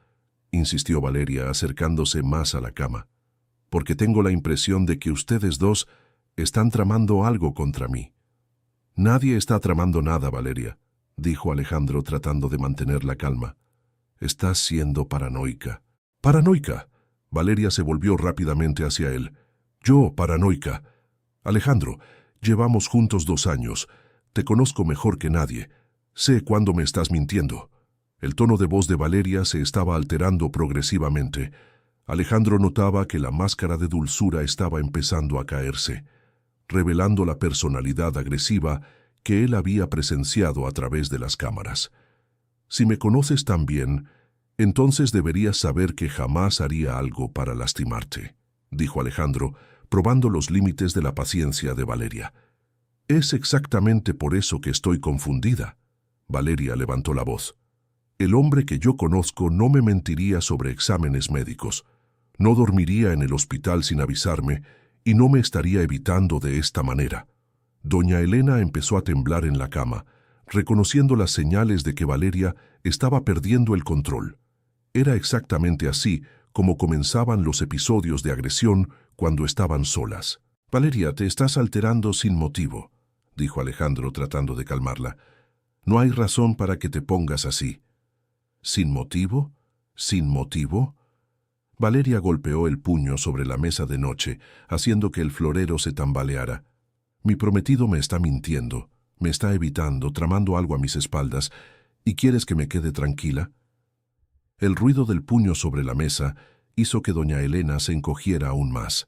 insistió Valeria acercándose más a la cama. «Porque tengo la impresión de que ustedes dos están tramando algo contra mí». «Nadie está tramando nada, Valeria», dijo Alejandro tratando de mantener la calma. «Estás siendo paranoica». «¿Paranoica?» Valeria se volvió rápidamente hacia él. «¿Yo, paranoica? Alejandro, llevamos juntos 2 años. Te conozco mejor que nadie. Sé cuándo me estás mintiendo». El tono de voz de Valeria se estaba alterando progresivamente. Alejandro notaba que la máscara de dulzura estaba empezando a caerse, revelando la personalidad agresiva que él había presenciado a través de las cámaras. «Si me conoces tan bien, entonces deberías saber que jamás haría algo para lastimarte», dijo Alejandro, probando los límites de la paciencia de Valeria. «Es exactamente por eso que estoy confundida». Valeria levantó la voz. «El hombre que yo conozco no me mentiría sobre exámenes médicos. No dormiría en el hospital sin avisarme y no me estaría evitando de esta manera». Doña Elena empezó a temblar en la cama, reconociendo las señales de que Valeria estaba perdiendo el control. Era exactamente así como comenzaban los episodios de agresión cuando estaban solas. «Valeria, te estás alterando sin motivo», dijo Alejandro tratando de calmarla. «No hay razón para que te pongas así». «¿Sin motivo? ¿Sin motivo?» Valeria golpeó el puño sobre la mesa de noche, haciendo que el florero se tambaleara. «Mi prometido me está mintiendo, me está evitando, tramando algo a mis espaldas. ¿Y quieres que me quede tranquila?» El ruido del puño sobre la mesa hizo que doña Elena se encogiera aún más.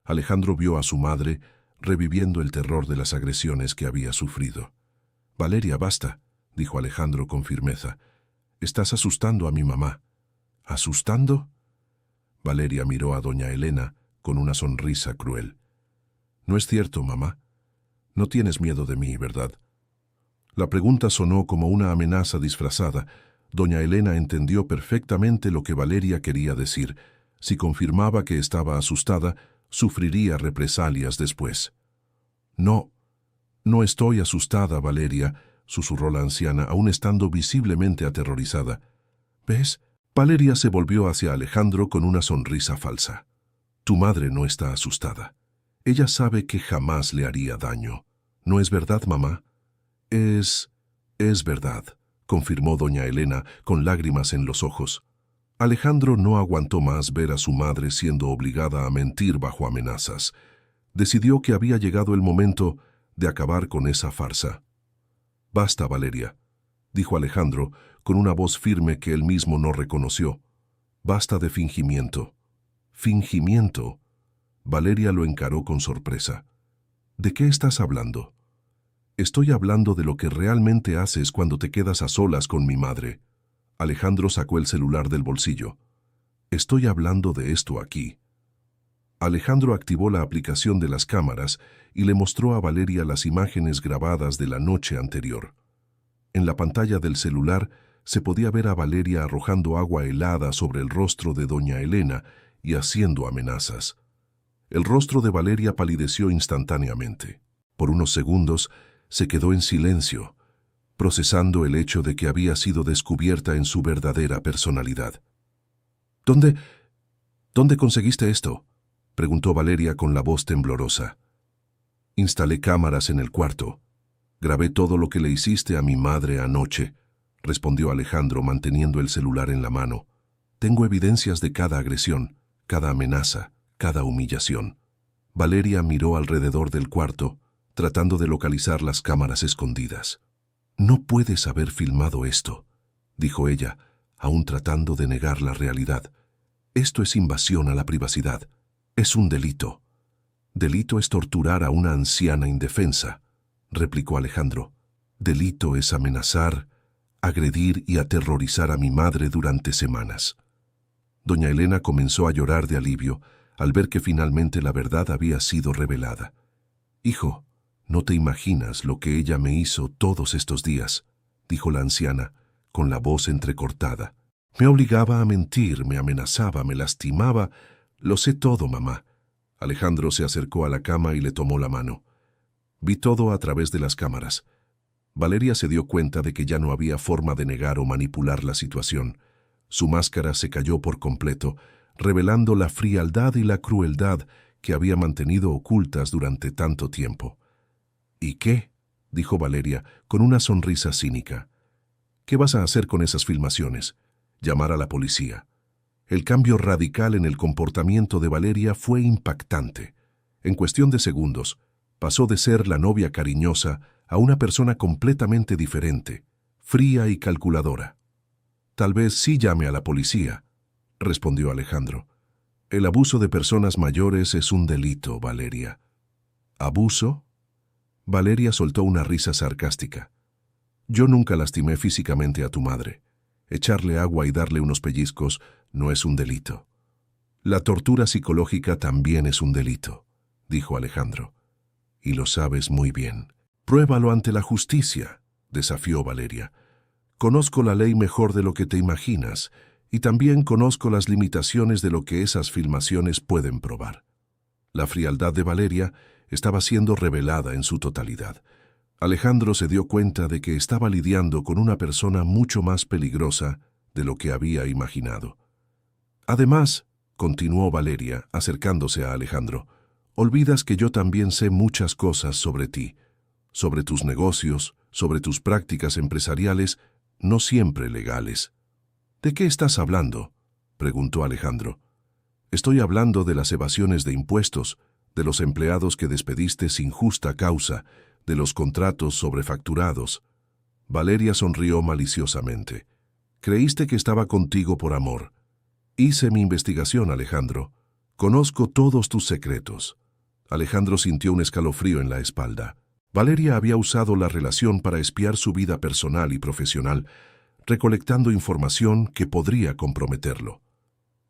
Alejandro vio a su madre reviviendo el terror de las agresiones que había sufrido. «Valeria, basta», dijo Alejandro con firmeza. «Estás asustando a mi mamá». «¿Asustando?» Valeria miró a doña Elena con una sonrisa cruel. «No es cierto, mamá. No tienes miedo de mí, ¿verdad?» La pregunta sonó como una amenaza disfrazada. Doña Elena entendió perfectamente lo que Valeria quería decir. Si confirmaba que estaba asustada, sufriría represalias después. No, no estoy asustada, Valeria, susurró la anciana, aún estando visiblemente aterrorizada. ¿Ves? Valeria se volvió hacia Alejandro con una sonrisa falsa. Tu madre no está asustada. Ella sabe que jamás le haría daño. ¿No es verdad, mamá? Es verdad, confirmó doña Elena con lágrimas en los ojos. Alejandro no aguantó más ver a su madre siendo obligada a mentir bajo amenazas. Decidió que había llegado el momento de acabar con esa farsa. Basta, Valeria, dijo Alejandro con una voz firme que él mismo no reconoció. Basta de fingimiento. ¿Fingimiento? Valeria lo encaró con sorpresa. ¿De qué estás hablando? Estoy hablando de lo que realmente haces cuando te quedas a solas con mi madre. Alejandro sacó el celular del bolsillo. Estoy hablando de esto aquí. Alejandro activó la aplicación de las cámaras y le mostró a Valeria las imágenes grabadas de la noche anterior. En la pantalla del celular se podía ver a Valeria arrojando agua helada sobre el rostro de doña Elena y haciendo amenazas. El rostro de Valeria palideció instantáneamente. Por unos segundos se quedó en silencio, procesando el hecho de que había sido descubierta en su verdadera personalidad. ¿Dónde conseguiste esto?, preguntó Valeria con la voz temblorosa. Instalé cámaras en el cuarto. Grabé todo lo que le hiciste a mi madre anoche, respondió Alejandro manteniendo el celular en la mano. Tengo evidencias de cada agresión, cada amenaza, cada humillación. Valeria miró alrededor del cuarto, tratando de localizar las cámaras escondidas. No puedes haber filmado esto, dijo ella, aún tratando de negar la realidad. Esto es invasión a la privacidad. Es un delito. Delito es torturar a una anciana indefensa, replicó Alejandro. Delito es amenazar, agredir y aterrorizar a mi madre durante semanas. Doña Elena comenzó a llorar de alivio al ver que finalmente la verdad había sido revelada. Hijo, no te imaginas lo que ella me hizo todos estos días, dijo la anciana, con la voz entrecortada. Me obligaba a mentir, me amenazaba, me lastimaba. Lo sé todo, mamá. Alejandro se acercó a la cama y le tomó la mano. Vi todo a través de las cámaras. Valeria se dio cuenta de que ya no había forma de negar o manipular la situación. Su máscara se cayó por completo, revelando la frialdad y la crueldad que había mantenido ocultas durante tanto tiempo. ¿Y qué?, dijo Valeria con una sonrisa cínica. ¿Qué vas a hacer con esas filmaciones? Llamar a la policía. El cambio radical en el comportamiento de Valeria fue impactante. En cuestión de segundos, pasó de ser la novia cariñosa a una persona completamente diferente, fría y calculadora. Tal vez sí llame a la policía, respondió Alejandro. El abuso de personas mayores es un delito, Valeria. ¿Abuso? Valeria soltó una risa sarcástica. Yo nunca lastimé físicamente a tu madre. Echarle agua y darle unos pellizcos no es un delito. La tortura psicológica también es un delito, dijo Alejandro. Y lo sabes muy bien. Pruébalo ante la justicia, desafió Valeria. Conozco la ley mejor de lo que te imaginas, y también conozco las limitaciones de lo que esas filmaciones pueden probar. La frialdad de Valeria estaba siendo revelada en su totalidad. Alejandro se dio cuenta de que estaba lidiando con una persona mucho más peligrosa de lo que había imaginado. Además, continuó Valeria, acercándose a Alejandro, olvidas que yo también sé muchas cosas sobre ti, sobre tus negocios, sobre tus prácticas empresariales, no siempre legales. ¿De qué estás hablando?, preguntó Alejandro. Estoy hablando de las evasiones de impuestos, de los empleados que despediste sin justa causa, de los contratos sobrefacturados. Valeria sonrió maliciosamente. Creíste que estaba contigo por amor. Hice mi investigación, Alejandro. Conozco todos tus secretos. Alejandro sintió un escalofrío en la espalda. Valeria había usado la relación para espiar su vida personal y profesional, recolectando información que podría comprometerlo.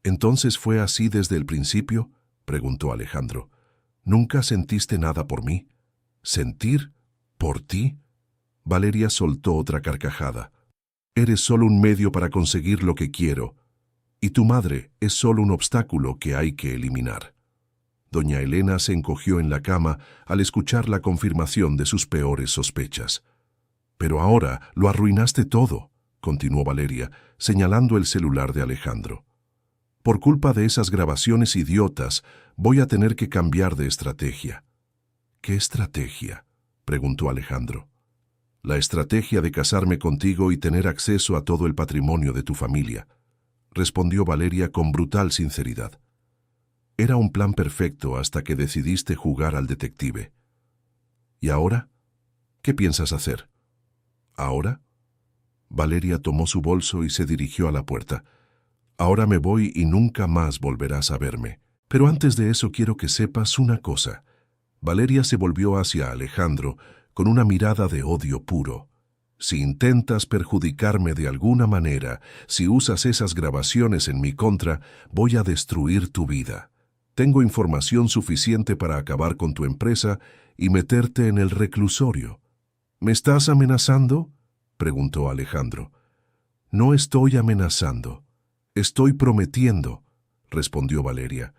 ¿Entonces fue así desde el principio?, preguntó Alejandro. ¿Nunca sentiste nada por mí? ¿Sentir? ¿Por ti? Valeria soltó otra carcajada. Eres solo un medio para conseguir lo que quiero, y tu madre es solo un obstáculo que hay que eliminar. Doña Elena se encogió en la cama al escuchar la confirmación de sus peores sospechas. «Pero ahora lo arruinaste todo», continuó Valeria, señalando el celular de Alejandro. «Por culpa de esas grabaciones idiotas, voy a tener que cambiar de estrategia». «¿Qué estrategia?», preguntó Alejandro. «La estrategia de casarme contigo y tener acceso a todo el patrimonio de tu familia», respondió Valeria con brutal sinceridad. «Era un plan perfecto hasta que decidiste jugar al detective. ¿Y ahora? ¿Qué piensas hacer?» «¿Ahora?». Valeria tomó su bolso y se dirigió a la puerta. «Ahora me voy y nunca más volverás a verme. Pero antes de eso quiero que sepas una cosa». Valeria se volvió hacia Alejandro con una mirada de odio puro. «Si intentas perjudicarme de alguna manera, si usas esas grabaciones en mi contra, voy a destruir tu vida. Tengo información suficiente para acabar con tu empresa y meterte en el reclusorio». «¿Me estás amenazando?», preguntó Alejandro. «No estoy amenazando. Estoy prometiendo», respondió Valeria.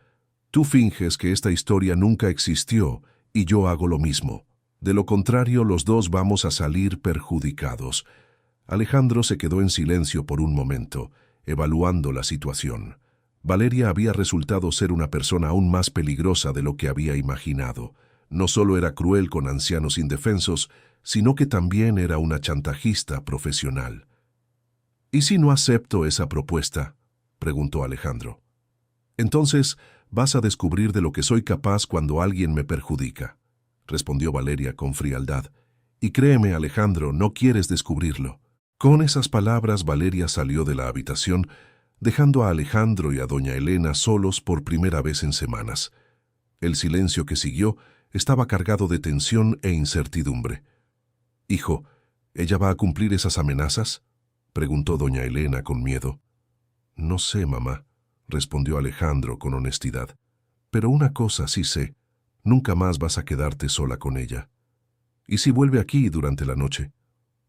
«Tú finges que esta historia nunca existió y yo hago lo mismo. De lo contrario, los dos vamos a salir perjudicados». Alejandro se quedó en silencio por un momento, evaluando la situación. Valeria había resultado ser una persona aún más peligrosa de lo que había imaginado. No solo era cruel con ancianos indefensos, sino que también era una chantajista profesional. «¿Y si no acepto esa propuesta?», preguntó Alejandro. «Entonces vas a descubrir de lo que soy capaz cuando alguien me perjudica», respondió Valeria con frialdad. «Y créeme, Alejandro, no quieres descubrirlo». Con esas palabras, Valeria salió de la habitación, dejando a Alejandro y a doña Elena solos por primera vez en semanas. El silencio que siguió estaba cargado de tensión e incertidumbre. «Hijo, ¿ella va a cumplir esas amenazas?», preguntó doña Elena con miedo. «No sé, mamá», respondió Alejandro con honestidad. «Pero una cosa sí sé, nunca más vas a quedarte sola con ella. ¿Y si vuelve aquí durante la noche?».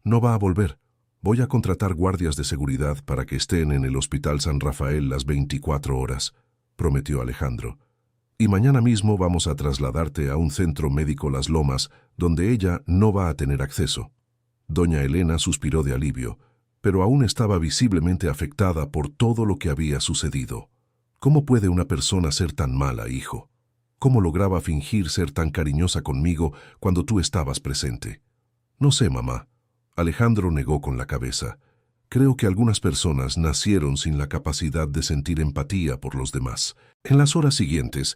«No va a volver. Voy a contratar guardias de seguridad para que estén en el Hospital San Rafael las 24 horas», prometió Alejandro. «Y mañana mismo vamos a trasladarte a un centro médico Las Lomas, donde ella no va a tener acceso». Doña Elena suspiró de alivio, pero aún estaba visiblemente afectada por todo lo que había sucedido. «¿Cómo puede una persona ser tan mala, hijo? ¿Cómo lograba fingir ser tan cariñosa conmigo cuando tú estabas presente?». «No sé, mamá». Alejandro negó con la cabeza. «Creo que algunas personas nacieron sin la capacidad de sentir empatía por los demás». En las horas siguientes,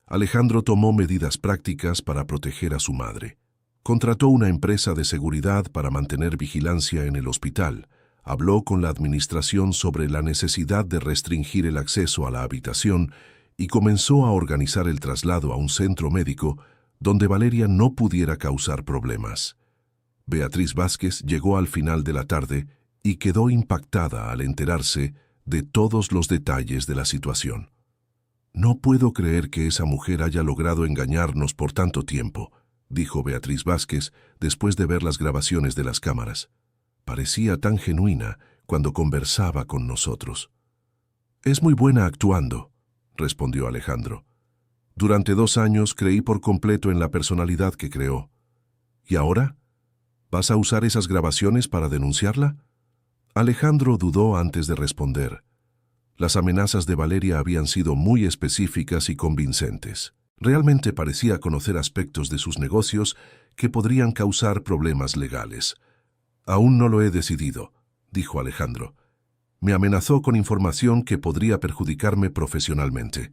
Alejandro tomó medidas prácticas para proteger a su madre. Contrató una empresa de seguridad para mantener vigilancia en el hospital. Habló con la administración sobre la necesidad de restringir el acceso a la habitación y comenzó a organizar el traslado a un centro médico donde Valeria no pudiera causar problemas. Beatriz Vázquez llegó al final de la tarde y quedó impactada al enterarse de todos los detalles de la situación. «No puedo creer que esa mujer haya logrado engañarnos por tanto tiempo», dijo Beatriz Vázquez después de ver las grabaciones de las cámaras. «Parecía tan genuina cuando conversaba con nosotros». «Es muy buena actuando», respondió Alejandro. «Durante 2 años creí por completo en la personalidad que creó. ¿Y ahora? ¿Vas a usar esas grabaciones para denunciarla?». Alejandro dudó antes de responder. Las amenazas de Valeria habían sido muy específicas y convincentes. Realmente parecía conocer aspectos de sus negocios que podrían causar problemas legales. «Aún no lo he decidido», dijo Alejandro. «Me amenazó con información que podría perjudicarme profesionalmente».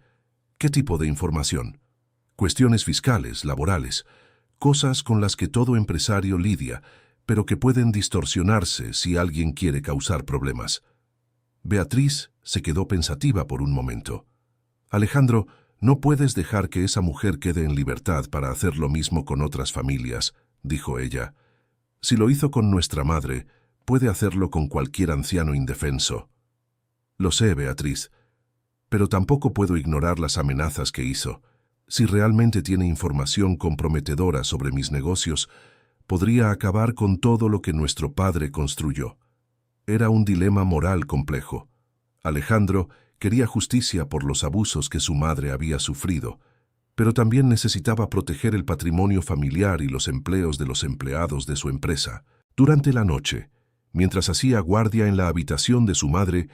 «¿Qué tipo de información?». «Cuestiones fiscales, laborales, cosas con las que todo empresario lidia, pero que pueden distorsionarse si alguien quiere causar problemas». Beatriz se quedó pensativa por un momento. «Alejandro, no puedes dejar que esa mujer quede en libertad para hacer lo mismo con otras familias», dijo ella. «Si lo hizo con nuestra madre, puede hacerlo con cualquier anciano indefenso». «Lo sé, Beatriz, pero tampoco puedo ignorar las amenazas que hizo. Si realmente tiene información comprometedora sobre mis negocios, podría acabar con todo lo que nuestro padre construyó». Era un dilema moral complejo. Alejandro quería justicia por los abusos que su madre había sufrido, pero también necesitaba proteger el patrimonio familiar y los empleos de los empleados de su empresa. Durante la noche, mientras hacía guardia en la habitación de su madre,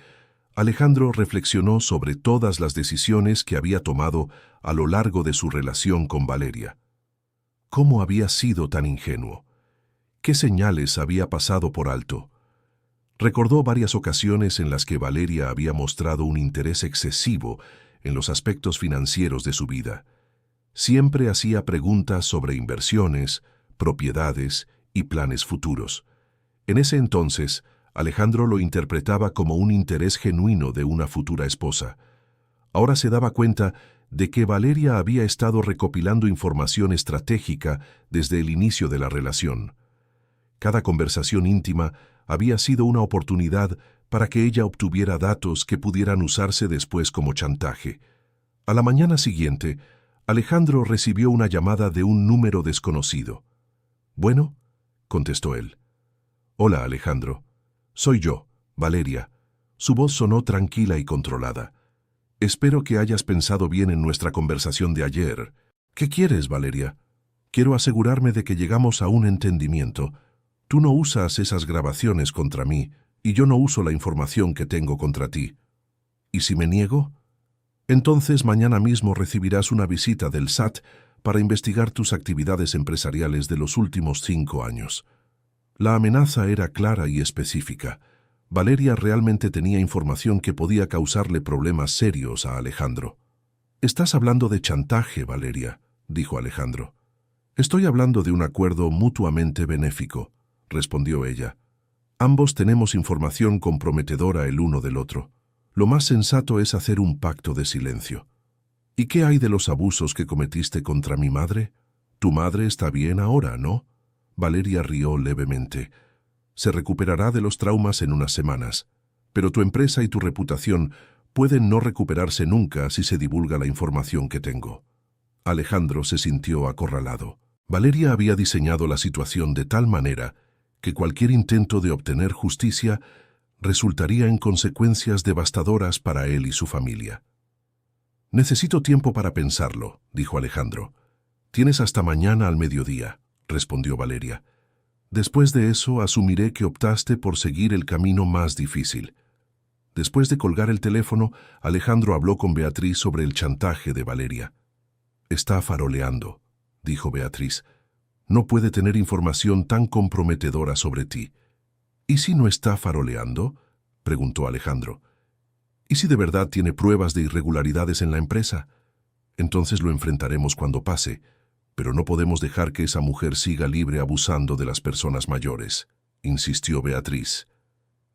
Alejandro reflexionó sobre todas las decisiones que había tomado a lo largo de su relación con Valeria. ¿Cómo había sido tan ingenuo? ¿Qué señales había pasado por alto? Recordó varias ocasiones en las que Valeria había mostrado un interés excesivo en los aspectos financieros de su vida. Siempre hacía preguntas sobre inversiones, propiedades y planes futuros. En ese entonces, Alejandro lo interpretaba como un interés genuino de una futura esposa. Ahora se daba cuenta de que Valeria había estado recopilando información estratégica desde el inicio de la relación. Cada conversación íntima había sido una oportunidad para que ella obtuviera datos que pudieran usarse después como chantaje. A la mañana siguiente, Alejandro recibió una llamada de un número desconocido. «Bueno», contestó él. «Hola, Alejandro. Soy yo, Valeria». Su voz sonó tranquila y controlada. «Espero que hayas pensado bien en nuestra conversación de ayer». «¿Qué quieres, Valeria?» «Quiero asegurarme de que llegamos a un entendimiento. Tú no usas esas grabaciones contra mí y yo no uso la información que tengo contra ti. ¿Y si me niego? Entonces mañana mismo recibirás una visita del SAT para investigar tus actividades empresariales de los últimos 5 años». La amenaza era clara y específica. Valeria realmente tenía información que podía causarle problemas serios a Alejandro. «Estás hablando de chantaje, Valeria», dijo Alejandro. «Estoy hablando de un acuerdo mutuamente benéfico», respondió ella. «Ambos tenemos información comprometedora el uno del otro. Lo más sensato es hacer un pacto de silencio». «¿Y qué hay de los abusos que cometiste contra mi madre? Tu madre está bien ahora, ¿no?» Valeria rió levemente. «Se recuperará de los traumas en unas semanas, pero tu empresa y tu reputación pueden no recuperarse nunca si se divulga la información que tengo». Alejandro se sintió acorralado. Valeria había diseñado la situación de tal manera que cualquier intento de obtener justicia resultaría en consecuencias devastadoras para él y su familia. «Necesito tiempo para pensarlo», dijo Alejandro. «Tienes hasta mañana al mediodía», respondió Valeria. «Después de eso asumiré que optaste por seguir el camino más difícil». Después de colgar el teléfono, Alejandro habló con Beatriz sobre el chantaje de Valeria. «Está faroleando», dijo Beatriz. «No puede tener información tan comprometedora sobre ti». «¿Y si no está faroleando?», preguntó Alejandro. «¿Y si de verdad tiene pruebas de irregularidades en la empresa? Entonces lo enfrentaremos cuando pase, pero no podemos dejar que esa mujer siga libre abusando de las personas mayores», insistió Beatriz.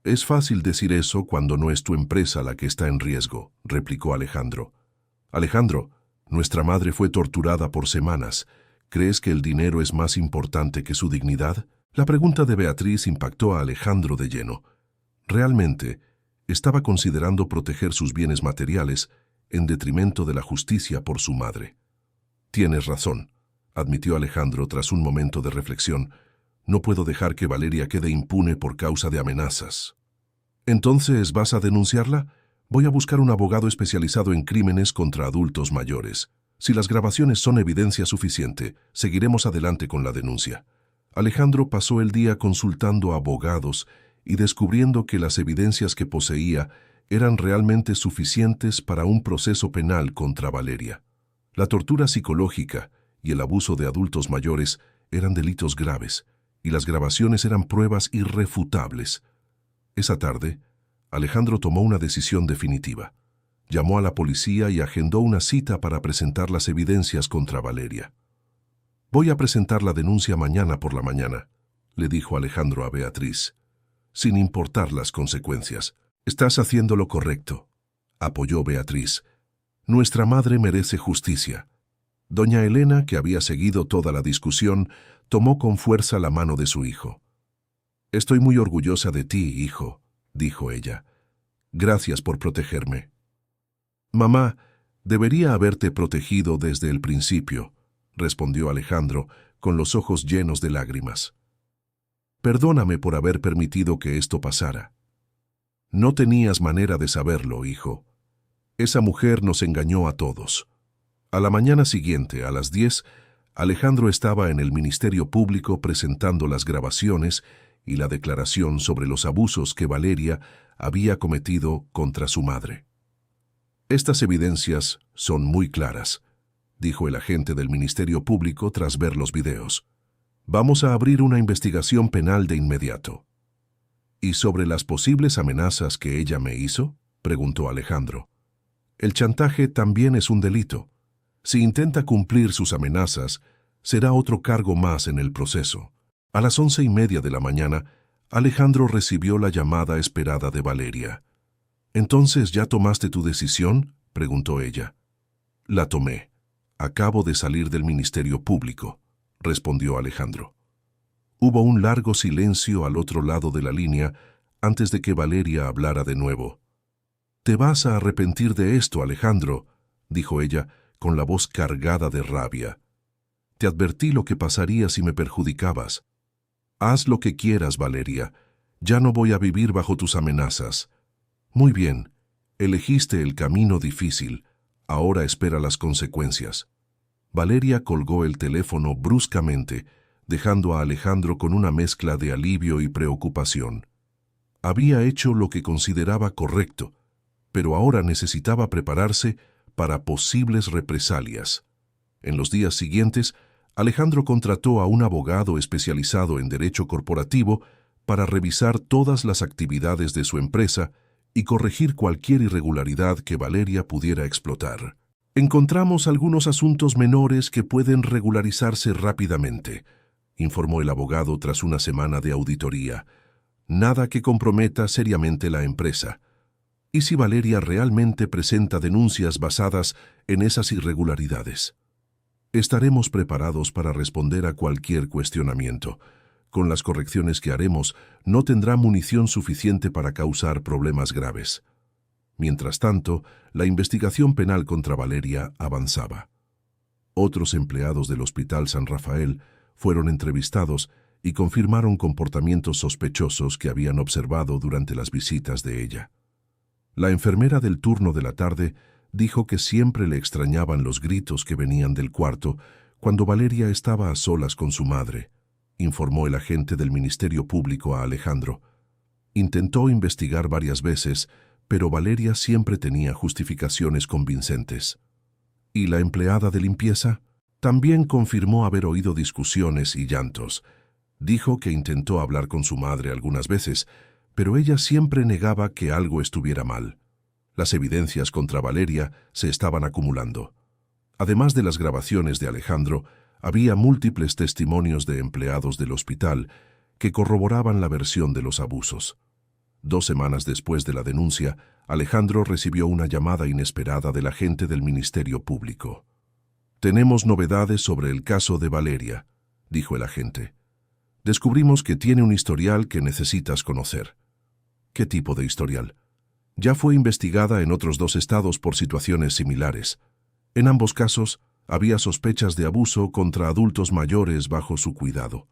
«Es fácil decir eso cuando no es tu empresa la que está en riesgo», replicó Alejandro. «Alejandro, nuestra madre fue torturada por semanas. ¿Crees que el dinero es más importante que su dignidad?». La pregunta de Beatriz impactó a Alejandro de lleno. Realmente, estaba considerando proteger sus bienes materiales en detrimento de la justicia por su madre. «Tienes razón», admitió Alejandro tras un momento de reflexión. «No puedo dejar que Valeria quede impune por causa de amenazas». «¿Entonces vas a denunciarla? Voy a buscar un abogado especializado en crímenes contra adultos mayores. Si las grabaciones son evidencia suficiente, seguiremos adelante con la denuncia». Alejandro pasó el día consultando a abogados y descubriendo que las evidencias que poseía eran realmente suficientes para un proceso penal contra Valeria. La tortura psicológica y el abuso de adultos mayores eran delitos graves, y las grabaciones eran pruebas irrefutables. Esa tarde, Alejandro tomó una decisión definitiva. Llamó a la policía y agendó una cita para presentar las evidencias contra Valeria. «Voy a presentar la denuncia mañana por la mañana», le dijo Alejandro a Beatriz, «sin importar las consecuencias». «Estás haciendo lo correcto», apoyó Beatriz. «Nuestra madre merece justicia». Doña Elena, que había seguido toda la discusión, tomó con fuerza la mano de su hijo. «Estoy muy orgullosa de ti, hijo», dijo ella. «Gracias por protegerme». «Mamá, debería haberte protegido desde el principio», respondió Alejandro, con los ojos llenos de lágrimas. «Perdóname por haber permitido que esto pasara». «No tenías manera de saberlo, hijo. Esa mujer nos engañó a todos». A la mañana siguiente, a las 10, Alejandro estaba en el Ministerio Público presentando las grabaciones y la declaración sobre los abusos que Valeria había cometido contra su madre. Estas evidencias son muy claras, dijo el agente del Ministerio Público tras ver los videos. Vamos a abrir una investigación penal de inmediato. ¿Y sobre las posibles amenazas que ella me hizo?, preguntó Alejandro. El chantaje también es un delito. Si intenta cumplir sus amenazas, será otro cargo más en el proceso. A las 11:30 de la mañana, Alejandro recibió la llamada esperada de Valeria. «¿Entonces ya tomaste tu decisión?», preguntó ella. «La tomé. Acabo de salir del Ministerio Público», respondió Alejandro. Hubo un largo silencio al otro lado de la línea antes de que Valeria hablara de nuevo. «Te vas a arrepentir de esto, Alejandro», dijo ella con la voz cargada de rabia. «Te advertí lo que pasaría si me perjudicabas. Haz lo que quieras, Valeria. Ya no voy a vivir bajo tus amenazas. Muy bien, elegiste el camino difícil. Ahora espera las consecuencias». Valeria colgó el teléfono bruscamente, dejando a Alejandro con una mezcla de alivio y preocupación. Había hecho lo que consideraba correcto, pero ahora necesitaba prepararse para posibles represalias. En los días siguientes, Alejandro contrató a un abogado especializado en derecho corporativo para revisar todas las actividades de su empresa y corregir cualquier irregularidad que Valeria pudiera explotar. «Encontramos algunos asuntos menores que pueden regularizarse rápidamente», informó el abogado tras una semana de auditoría. «Nada que comprometa seriamente la empresa. ¿Y si Valeria realmente presenta denuncias basadas en esas irregularidades? Estaremos preparados para responder a cualquier cuestionamiento. Con las correcciones que haremos, no tendrá munición suficiente para causar problemas graves». Mientras tanto, la investigación penal contra Valeria avanzaba. Otros empleados del Hospital San Rafael fueron entrevistados y confirmaron comportamientos sospechosos que habían observado durante las visitas de ella. La enfermera del turno de la tarde dijo que siempre le extrañaban los gritos que venían del cuarto cuando Valeria estaba a solas con su madre, informó el agente del Ministerio Público a Alejandro. Intentó investigar varias veces, pero Valeria siempre tenía justificaciones convincentes. ¿Y la empleada de limpieza? También confirmó haber oído discusiones y llantos. Dijo que intentó hablar con su madre algunas veces, pero ella siempre negaba que algo estuviera mal. Las evidencias contra Valeria se estaban acumulando. Además de las grabaciones de Alejandro, había múltiples testimonios de empleados del hospital que corroboraban la versión de los abusos. 2 semanas después de la denuncia, Alejandro recibió una llamada inesperada del agente del Ministerio Público. «Tenemos novedades sobre el caso de Valeria», dijo el agente. «Descubrimos que tiene un historial que necesitas conocer». «¿Qué tipo de historial?» «Ya fue investigada en otros 2 estados por situaciones similares. En ambos casos, había sospechas de abuso contra adultos mayores bajo su cuidado».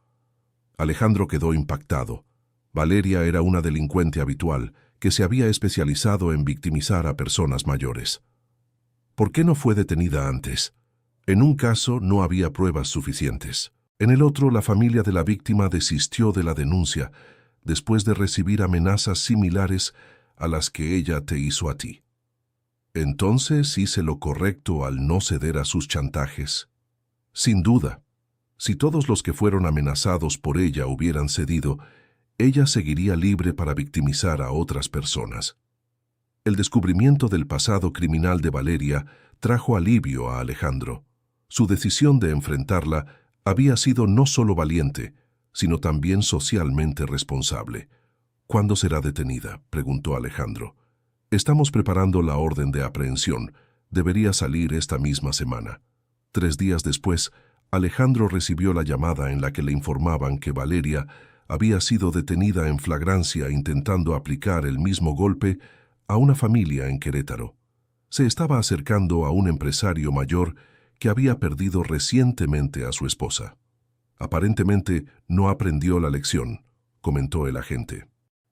Alejandro quedó impactado. Valeria era una delincuente habitual que se había especializado en victimizar a personas mayores. ¿Por qué no fue detenida antes? En un caso no había pruebas suficientes. En el otro, la familia de la víctima desistió de la denuncia después de recibir amenazas similares a las que ella te hizo a ti. Entonces hice lo correcto al no ceder a sus chantajes. Sin duda, si todos los que fueron amenazados por ella hubieran cedido, ella seguiría libre para victimizar a otras personas. El descubrimiento del pasado criminal de Valeria trajo alivio a Alejandro. Su decisión de enfrentarla había sido no solo valiente, sino también socialmente responsable. «¿Cuándo será detenida?», preguntó Alejandro. «Estamos preparando la orden de aprehensión. Debería salir esta misma semana». 3 días después, Alejandro recibió la llamada en la que le informaban que Valeria había sido detenida en flagrancia intentando aplicar el mismo golpe a una familia en Querétaro. Se estaba acercando a un empresario mayor que había perdido recientemente a su esposa. «Aparentemente no aprendió la lección», comentó el agente.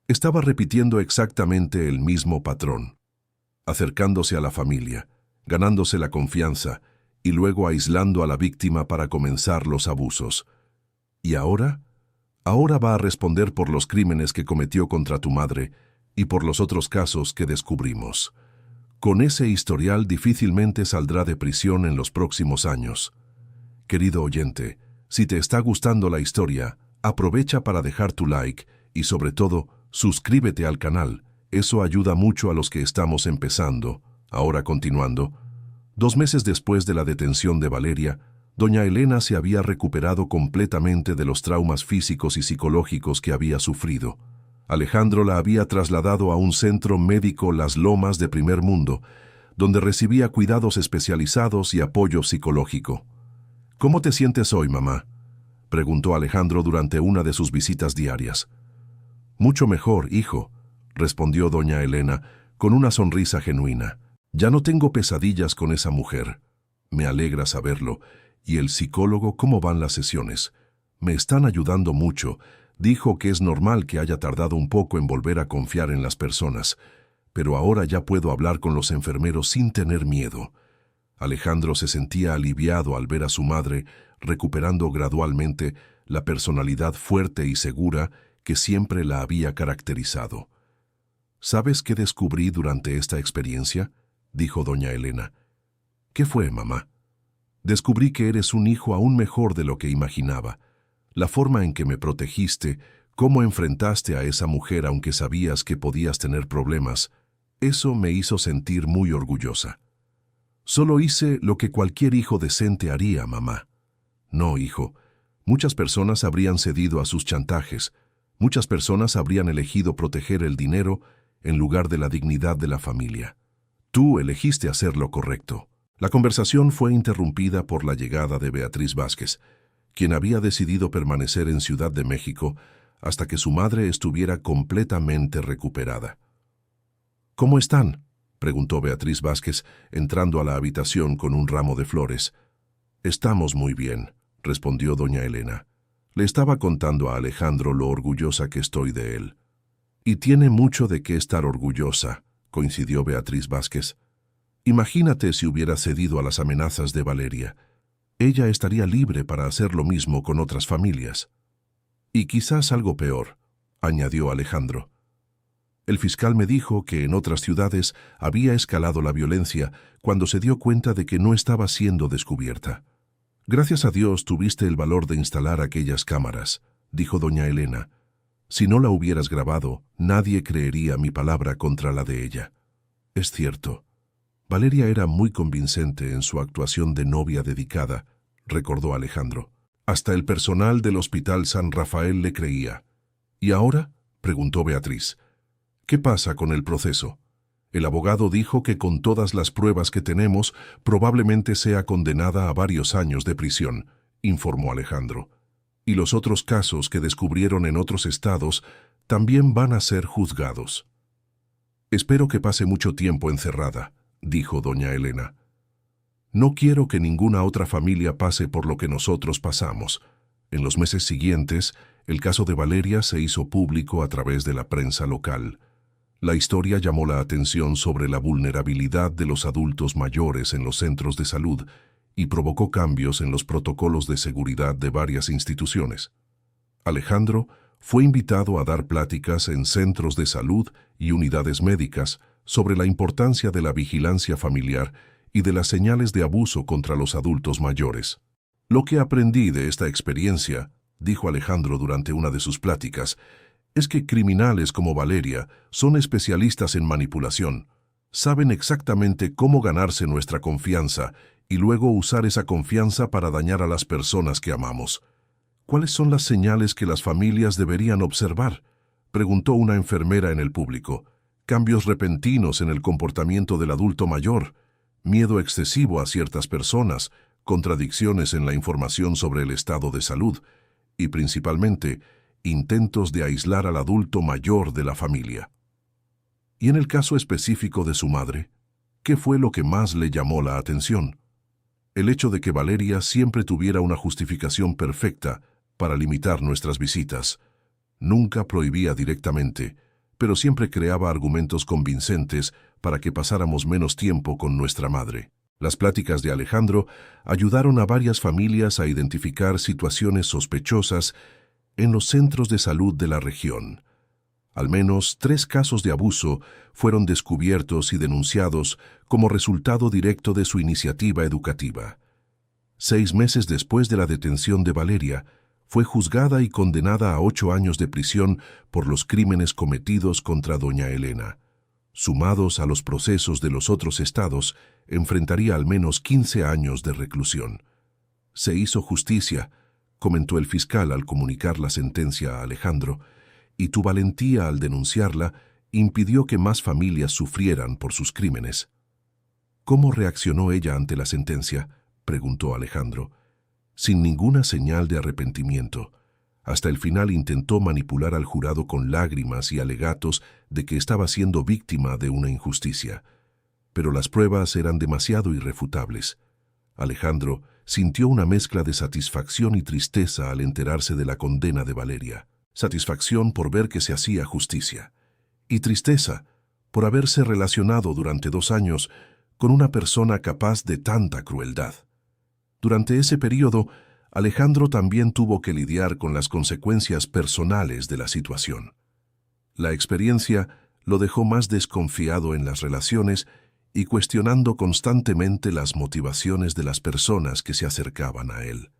Estaba repitiendo exactamente el mismo patrón, acercándose a la familia, ganándose la confianza y luego aislando a la víctima para comenzar los abusos. ¿Y ahora? Ahora va a responder por los crímenes que cometió contra tu madre y por los otros casos que descubrimos. Con ese historial difícilmente saldrá de prisión en los próximos años. Querido oyente, si te está gustando la historia, aprovecha para dejar tu like y sobre todo, suscríbete al canal. Eso ayuda mucho a los que estamos empezando. Ahora continuando. 2 meses después de la detención de Valeria, doña Elena se había recuperado completamente de los traumas físicos y psicológicos que había sufrido. Alejandro la había trasladado a un centro médico Las Lomas de primer mundo, donde recibía cuidados especializados y apoyo psicológico. ¿Cómo te sientes hoy, mamá?, preguntó Alejandro durante una de sus visitas diarias. Mucho mejor, hijo, respondió doña Elena con una sonrisa genuina. Ya no tengo pesadillas con esa mujer. Me alegra saberlo. ¿Y el psicólogo, cómo van las sesiones? Me están ayudando mucho. Dijo que es normal que haya tardado un poco en volver a confiar en las personas, pero ahora ya puedo hablar con los enfermeros sin tener miedo. Alejandro se sentía aliviado al ver a su madre recuperando gradualmente la personalidad fuerte y segura que siempre la había caracterizado. ¿Sabes qué descubrí durante esta experiencia?, dijo doña Elena. ¿Qué fue, mamá? Descubrí que eres un hijo aún mejor de lo que imaginaba. La forma en que me protegiste, cómo enfrentaste a esa mujer aunque sabías que podías tener problemas, eso me hizo sentir muy orgullosa. Solo hice lo que cualquier hijo decente haría, mamá. No, hijo. Muchas personas habrían cedido a sus chantajes. Muchas personas habrían elegido proteger el dinero en lugar de la dignidad de la familia. Tú elegiste hacer lo correcto. La conversación fue interrumpida por la llegada de Beatriz Vázquez, quien había decidido permanecer en Ciudad de México hasta que su madre estuviera completamente recuperada. ¿Cómo están?, preguntó Beatriz Vázquez, entrando a la habitación con un ramo de flores. Estamos muy bien, respondió doña Elena. Le estaba contando a Alejandro lo orgullosa que estoy de él. Y tiene mucho de qué estar orgullosa, coincidió Beatriz Vázquez. Imagínate si hubiera cedido a las amenazas de Valeria. Ella estaría libre para hacer lo mismo con otras familias. Y quizás algo peor, añadió Alejandro. El fiscal me dijo que en otras ciudades había escalado la violencia cuando se dio cuenta de que no estaba siendo descubierta. Gracias a Dios tuviste el valor de instalar aquellas cámaras, dijo doña Elena. Si no la hubieras grabado, nadie creería mi palabra contra la de ella. Es cierto. Valeria era muy convincente en su actuación de novia dedicada, recordó Alejandro. Hasta el personal del Hospital San Rafael le creía. ¿Y ahora?, preguntó Beatriz. ¿Qué pasa con el proceso? El abogado dijo que con todas las pruebas que tenemos, probablemente sea condenada a varios años de prisión, informó Alejandro. Y los otros casos que descubrieron en otros estados también van a ser juzgados. Espero que pase mucho tiempo encerrada, dijo doña Elena. No quiero que ninguna otra familia pase por lo que nosotros pasamos. En los meses siguientes, el caso de Valeria se hizo público a través de la prensa local. La historia llamó la atención sobre la vulnerabilidad de los adultos mayores en los centros de salud y provocó cambios en los protocolos de seguridad de varias instituciones. Alejandro fue invitado a dar pláticas en centros de salud y unidades médicas sobre la importancia de la vigilancia familiar y de las señales de abuso contra los adultos mayores. Lo que aprendí de esta experiencia, dijo Alejandro durante una de sus pláticas, es que criminales como Valeria son especialistas en manipulación. Saben exactamente cómo ganarse nuestra confianza y luego usar esa confianza para dañar a las personas que amamos. ¿Cuáles son las señales que las familias deberían observar?, preguntó una enfermera en el público. Cambios repentinos en el comportamiento del adulto mayor, miedo excesivo a ciertas personas, contradicciones en la información sobre el estado de salud y, principalmente, intentos de aislar al adulto mayor de la familia. Y en el caso específico de su madre, ¿qué fue lo que más le llamó la atención? El hecho de que Valeria siempre tuviera una justificación perfecta para limitar nuestras visitas. Nunca prohibía directamente, pero siempre creaba argumentos convincentes para que pasáramos menos tiempo con nuestra madre. Las pláticas de Alejandro ayudaron a varias familias a identificar situaciones sospechosas en los centros de salud de la región. Al menos 3 casos de abuso fueron descubiertos y denunciados como resultado directo de su iniciativa educativa. 6 meses después de la detención de Valeria, fue juzgada y condenada a 8 años de prisión por los crímenes cometidos contra doña Elena. Sumados a los procesos de los otros estados, enfrentaría al menos 15 años de reclusión. Se hizo justicia, comentó el fiscal al comunicar la sentencia a Alejandro, y tu valentía al denunciarla impidió que más familias sufrieran por sus crímenes. ¿Cómo reaccionó ella ante la sentencia?, preguntó Alejandro. Sin ninguna señal de arrepentimiento. Hasta el final intentó manipular al jurado con lágrimas y alegatos de que estaba siendo víctima de una injusticia. Pero las pruebas eran demasiado irrefutables. Alejandro sintió una mezcla de satisfacción y tristeza al enterarse de la condena de Valeria. Satisfacción por ver que se hacía justicia. Y tristeza por haberse relacionado durante 2 años con una persona capaz de tanta crueldad. Durante ese periodo, Alejandro también tuvo que lidiar con las consecuencias personales de la situación. La experiencia lo dejó más desconfiado en las relaciones y cuestionando constantemente las motivaciones de las personas que se acercaban a él.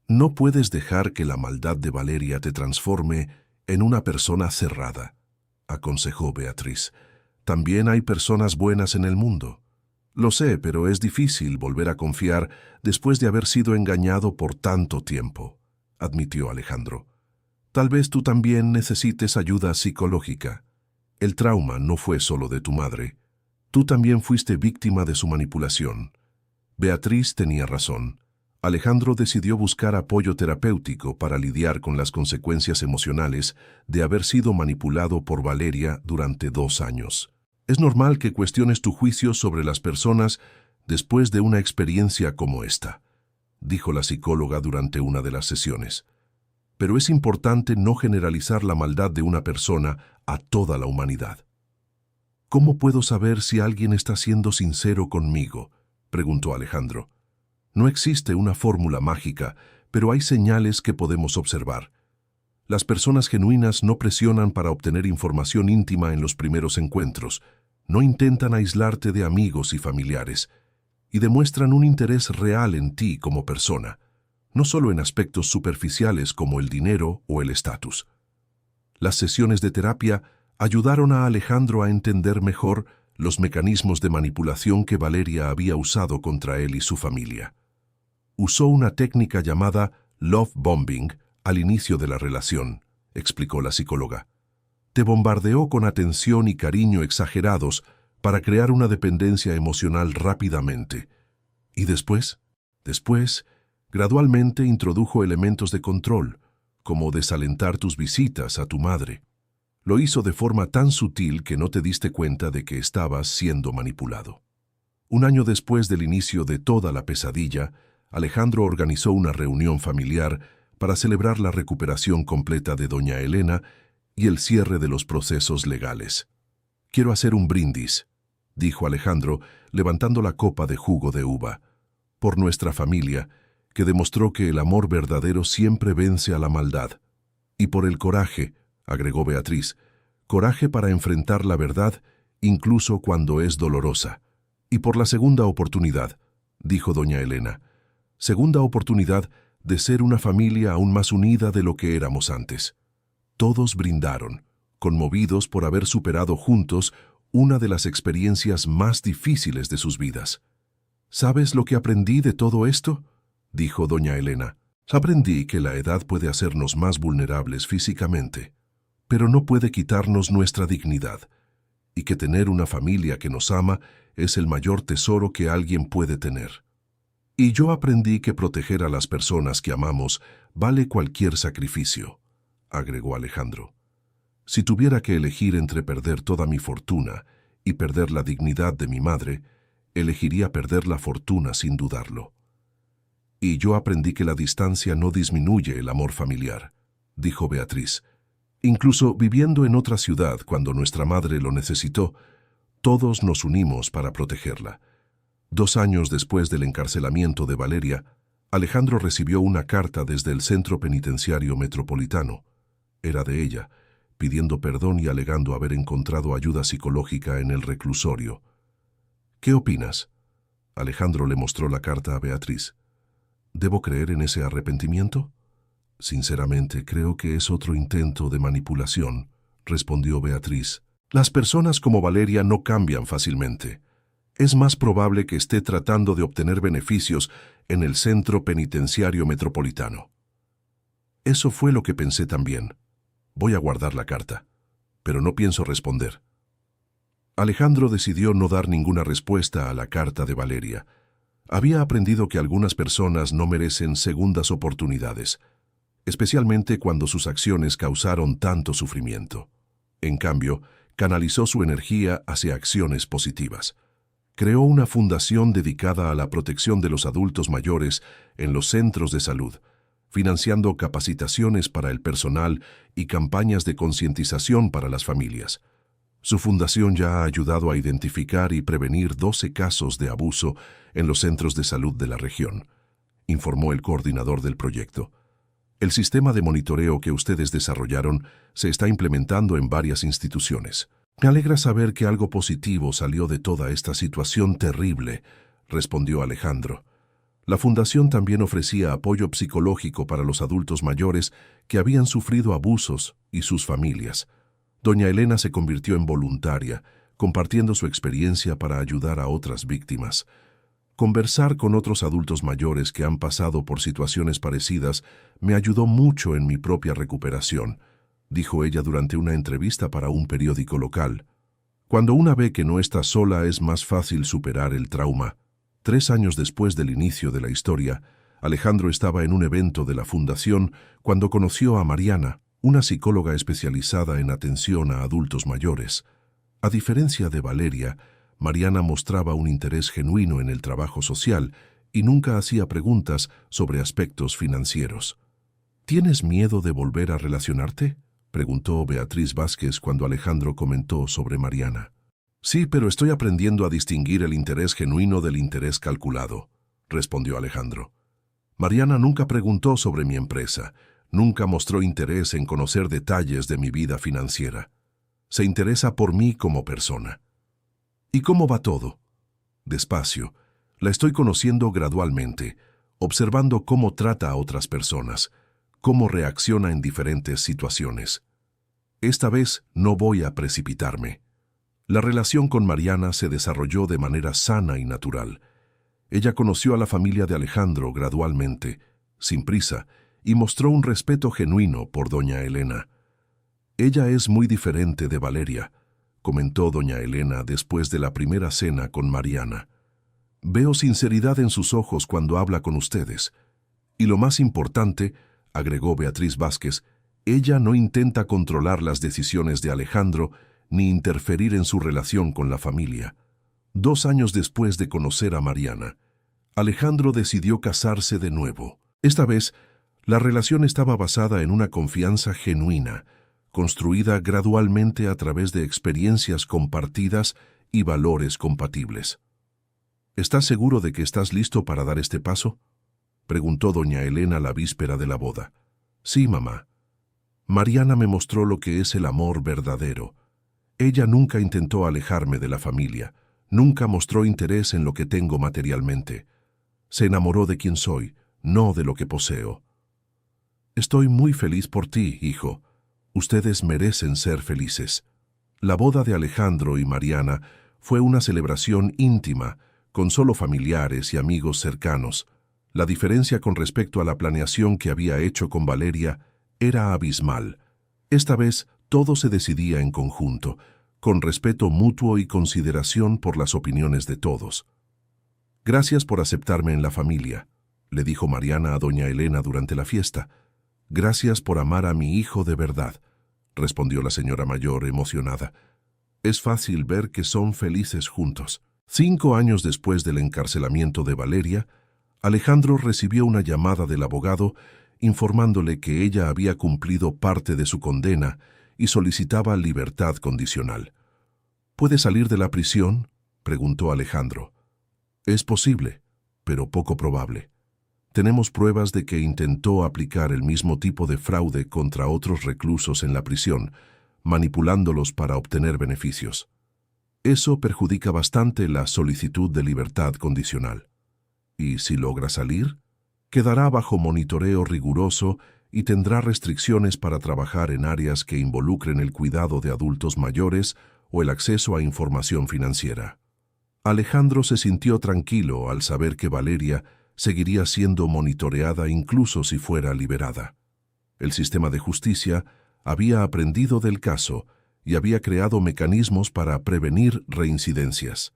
No puedes dejar que la maldad de Valeria te transforme en una persona cerrada, aconsejó Beatriz. También hay personas buenas en el mundo. Lo sé, pero es difícil volver a confiar después de haber sido engañado por tanto tiempo, admitió Alejandro. Tal vez tú también necesites ayuda psicológica. El trauma no fue solo de tu madre. Tú también fuiste víctima de su manipulación. Beatriz tenía razón. Alejandro decidió buscar apoyo terapéutico para lidiar con las consecuencias emocionales de haber sido manipulado por Valeria durante 2 años. Es normal que cuestiones tu juicio sobre las personas después de una experiencia como esta, dijo la psicóloga durante una de las sesiones. Pero es importante no generalizar la maldad de una persona a toda la humanidad. ¿Cómo puedo saber si alguien está siendo sincero conmigo?, preguntó Alejandro. No existe una fórmula mágica, pero hay señales que podemos observar. Las personas genuinas no presionan para obtener información íntima en los primeros encuentros, no intentan aislarte de amigos y familiares, y demuestran un interés real en ti como persona, no solo en aspectos superficiales como el dinero o el estatus. Las sesiones de terapia ayudaron a Alejandro a entender mejor los mecanismos de manipulación que Valeria había usado contra él y su familia. Usó una técnica llamada love bombing al inicio de la relación, explicó la psicóloga. Te bombardeó con atención y cariño exagerados para crear una dependencia emocional rápidamente. Y después, gradualmente introdujo elementos de control, como desalentar tus visitas a tu madre. Lo hizo de forma tan sutil que no te diste cuenta de que estabas siendo manipulado. 1 año después del inicio de toda la pesadilla, Alejandro organizó una reunión familiar para celebrar la recuperación completa de doña Elena y el cierre de los procesos legales. Quiero hacer un brindis, dijo Alejandro, levantando la copa de jugo de uva, por nuestra familia, que demostró que el amor verdadero siempre vence a la maldad, y por el coraje, agregó Beatriz, coraje para enfrentar la verdad, incluso cuando es dolorosa, y por la segunda oportunidad, dijo doña Elena, segunda oportunidad de ser una familia aún más unida de lo que éramos antes. Todos brindaron, conmovidos por haber superado juntos una de las experiencias más difíciles de sus vidas. ¿Sabes lo que aprendí de todo esto?, dijo doña Elena. Aprendí que la edad puede hacernos más vulnerables físicamente, pero no puede quitarnos nuestra dignidad, y que tener una familia que nos ama es el mayor tesoro que alguien puede tener. Y yo aprendí que proteger a las personas que amamos vale cualquier sacrificio, agregó Alejandro. Si tuviera que elegir entre perder toda mi fortuna y perder la dignidad de mi madre, elegiría perder la fortuna sin dudarlo. Y yo aprendí que la distancia no disminuye el amor familiar, dijo Beatriz. Incluso viviendo en otra ciudad cuando nuestra madre lo necesitó, todos nos unimos para protegerla. 2 años después del encarcelamiento de Valeria, Alejandro recibió una carta desde el Centro Penitenciario Metropolitano. Era de ella, pidiendo perdón y alegando haber encontrado ayuda psicológica en el reclusorio. ¿Qué opinas? Alejandro le mostró la carta a Beatriz. ¿Debo creer en ese arrepentimiento? Sinceramente, creo que es otro intento de manipulación, respondió Beatriz. Las personas como Valeria no cambian fácilmente. Es más probable que esté tratando de obtener beneficios en el Centro Penitenciario Metropolitano. Eso fue lo que pensé también. Voy a guardar la carta, pero no pienso responder. Alejandro decidió no dar ninguna respuesta a la carta de Valeria. Había aprendido que algunas personas no merecen segundas oportunidades, especialmente cuando sus acciones causaron tanto sufrimiento. En cambio, canalizó su energía hacia acciones positivas. Creó una fundación dedicada a la protección de los adultos mayores en los centros de salud, financiando capacitaciones para el personal y campañas de concientización para las familias. Su fundación ya ha ayudado a identificar y prevenir 12 casos de abuso en los centros de salud de la región, informó el coordinador del proyecto. El sistema de monitoreo que ustedes desarrollaron se está implementando en varias instituciones. Me alegra saber que algo positivo salió de toda esta situación terrible, respondió Alejandro. La fundación también ofrecía apoyo psicológico para los adultos mayores que habían sufrido abusos y sus familias. Doña Elena se convirtió en voluntaria, compartiendo su experiencia para ayudar a otras víctimas. Conversar con otros adultos mayores que han pasado por situaciones parecidas me ayudó mucho en mi propia recuperación, dijo ella durante una entrevista para un periódico local. Cuando una ve que no está sola es más fácil superar el trauma. 3 años después del inicio de la historia, Alejandro estaba en un evento de la fundación cuando conoció a Mariana, una psicóloga especializada en atención a adultos mayores. A diferencia de Valeria, Mariana mostraba un interés genuino en el trabajo social y nunca hacía preguntas sobre aspectos financieros. ¿Tienes miedo de volver a relacionarte?, preguntó Beatriz Vázquez cuando Alejandro comentó sobre Mariana. Sí, pero estoy aprendiendo a distinguir el interés genuino del interés calculado, respondió Alejandro. Mariana nunca preguntó sobre mi empresa, nunca mostró interés en conocer detalles de mi vida financiera. Se interesa por mí como persona. ¿Y cómo va todo? Despacio. La estoy conociendo gradualmente, observando cómo trata a otras personas, cómo reacciona en diferentes situaciones. Esta vez no voy a precipitarme. La relación con Mariana se desarrolló de manera sana y natural. Ella conoció a la familia de Alejandro gradualmente, sin prisa, y mostró un respeto genuino por doña Elena. Ella es muy diferente de Valeria, comentó doña Elena después de la primera cena con Mariana. Veo sinceridad en sus ojos cuando habla con ustedes. Y lo más importante, agregó Beatriz Vázquez, ella no intenta controlar las decisiones de Alejandro ni interferir en su relación con la familia. 2 años después de conocer a Mariana, Alejandro decidió casarse de nuevo. Esta vez, la relación estaba basada en una confianza genuina, construida gradualmente a través de experiencias compartidas y valores compatibles. ¿Estás seguro de que estás listo para dar este paso?, preguntó doña Elena la víspera de la boda. Sí, mamá. Mariana me mostró lo que es el amor verdadero. Ella nunca intentó alejarme de la familia, nunca mostró interés en lo que tengo materialmente. Se enamoró de quien soy, no de lo que poseo. Estoy muy feliz por ti, hijo. Ustedes merecen ser felices. La boda de Alejandro y Mariana fue una celebración íntima, con solo familiares y amigos cercanos. La diferencia con respecto a la planeación que había hecho con Valeria era abismal. Esta vez todo se decidía en conjunto, con respeto mutuo y consideración por las opiniones de todos. Gracias por aceptarme en la familia, le dijo Mariana a doña Elena durante la fiesta. Gracias por amar a mi hijo de verdad, respondió la señora mayor emocionada. Es fácil ver que son felices juntos. 5 años después del encarcelamiento de Valeria, Alejandro recibió una llamada del abogado informándole que ella había cumplido parte de su condena y solicitaba libertad condicional. ¿Puede salir de la prisión?, preguntó Alejandro. Es posible, pero poco probable. Tenemos pruebas de que intentó aplicar el mismo tipo de fraude contra otros reclusos en la prisión, manipulándolos para obtener beneficios. Eso perjudica bastante la solicitud de libertad condicional. Y si logra salir, quedará bajo monitoreo riguroso y tendrá restricciones para trabajar en áreas que involucren el cuidado de adultos mayores o el acceso a información financiera. Alejandro se sintió tranquilo al saber que Valeria seguiría siendo monitoreada incluso si fuera liberada. El sistema de justicia había aprendido del caso y había creado mecanismos para prevenir reincidencias.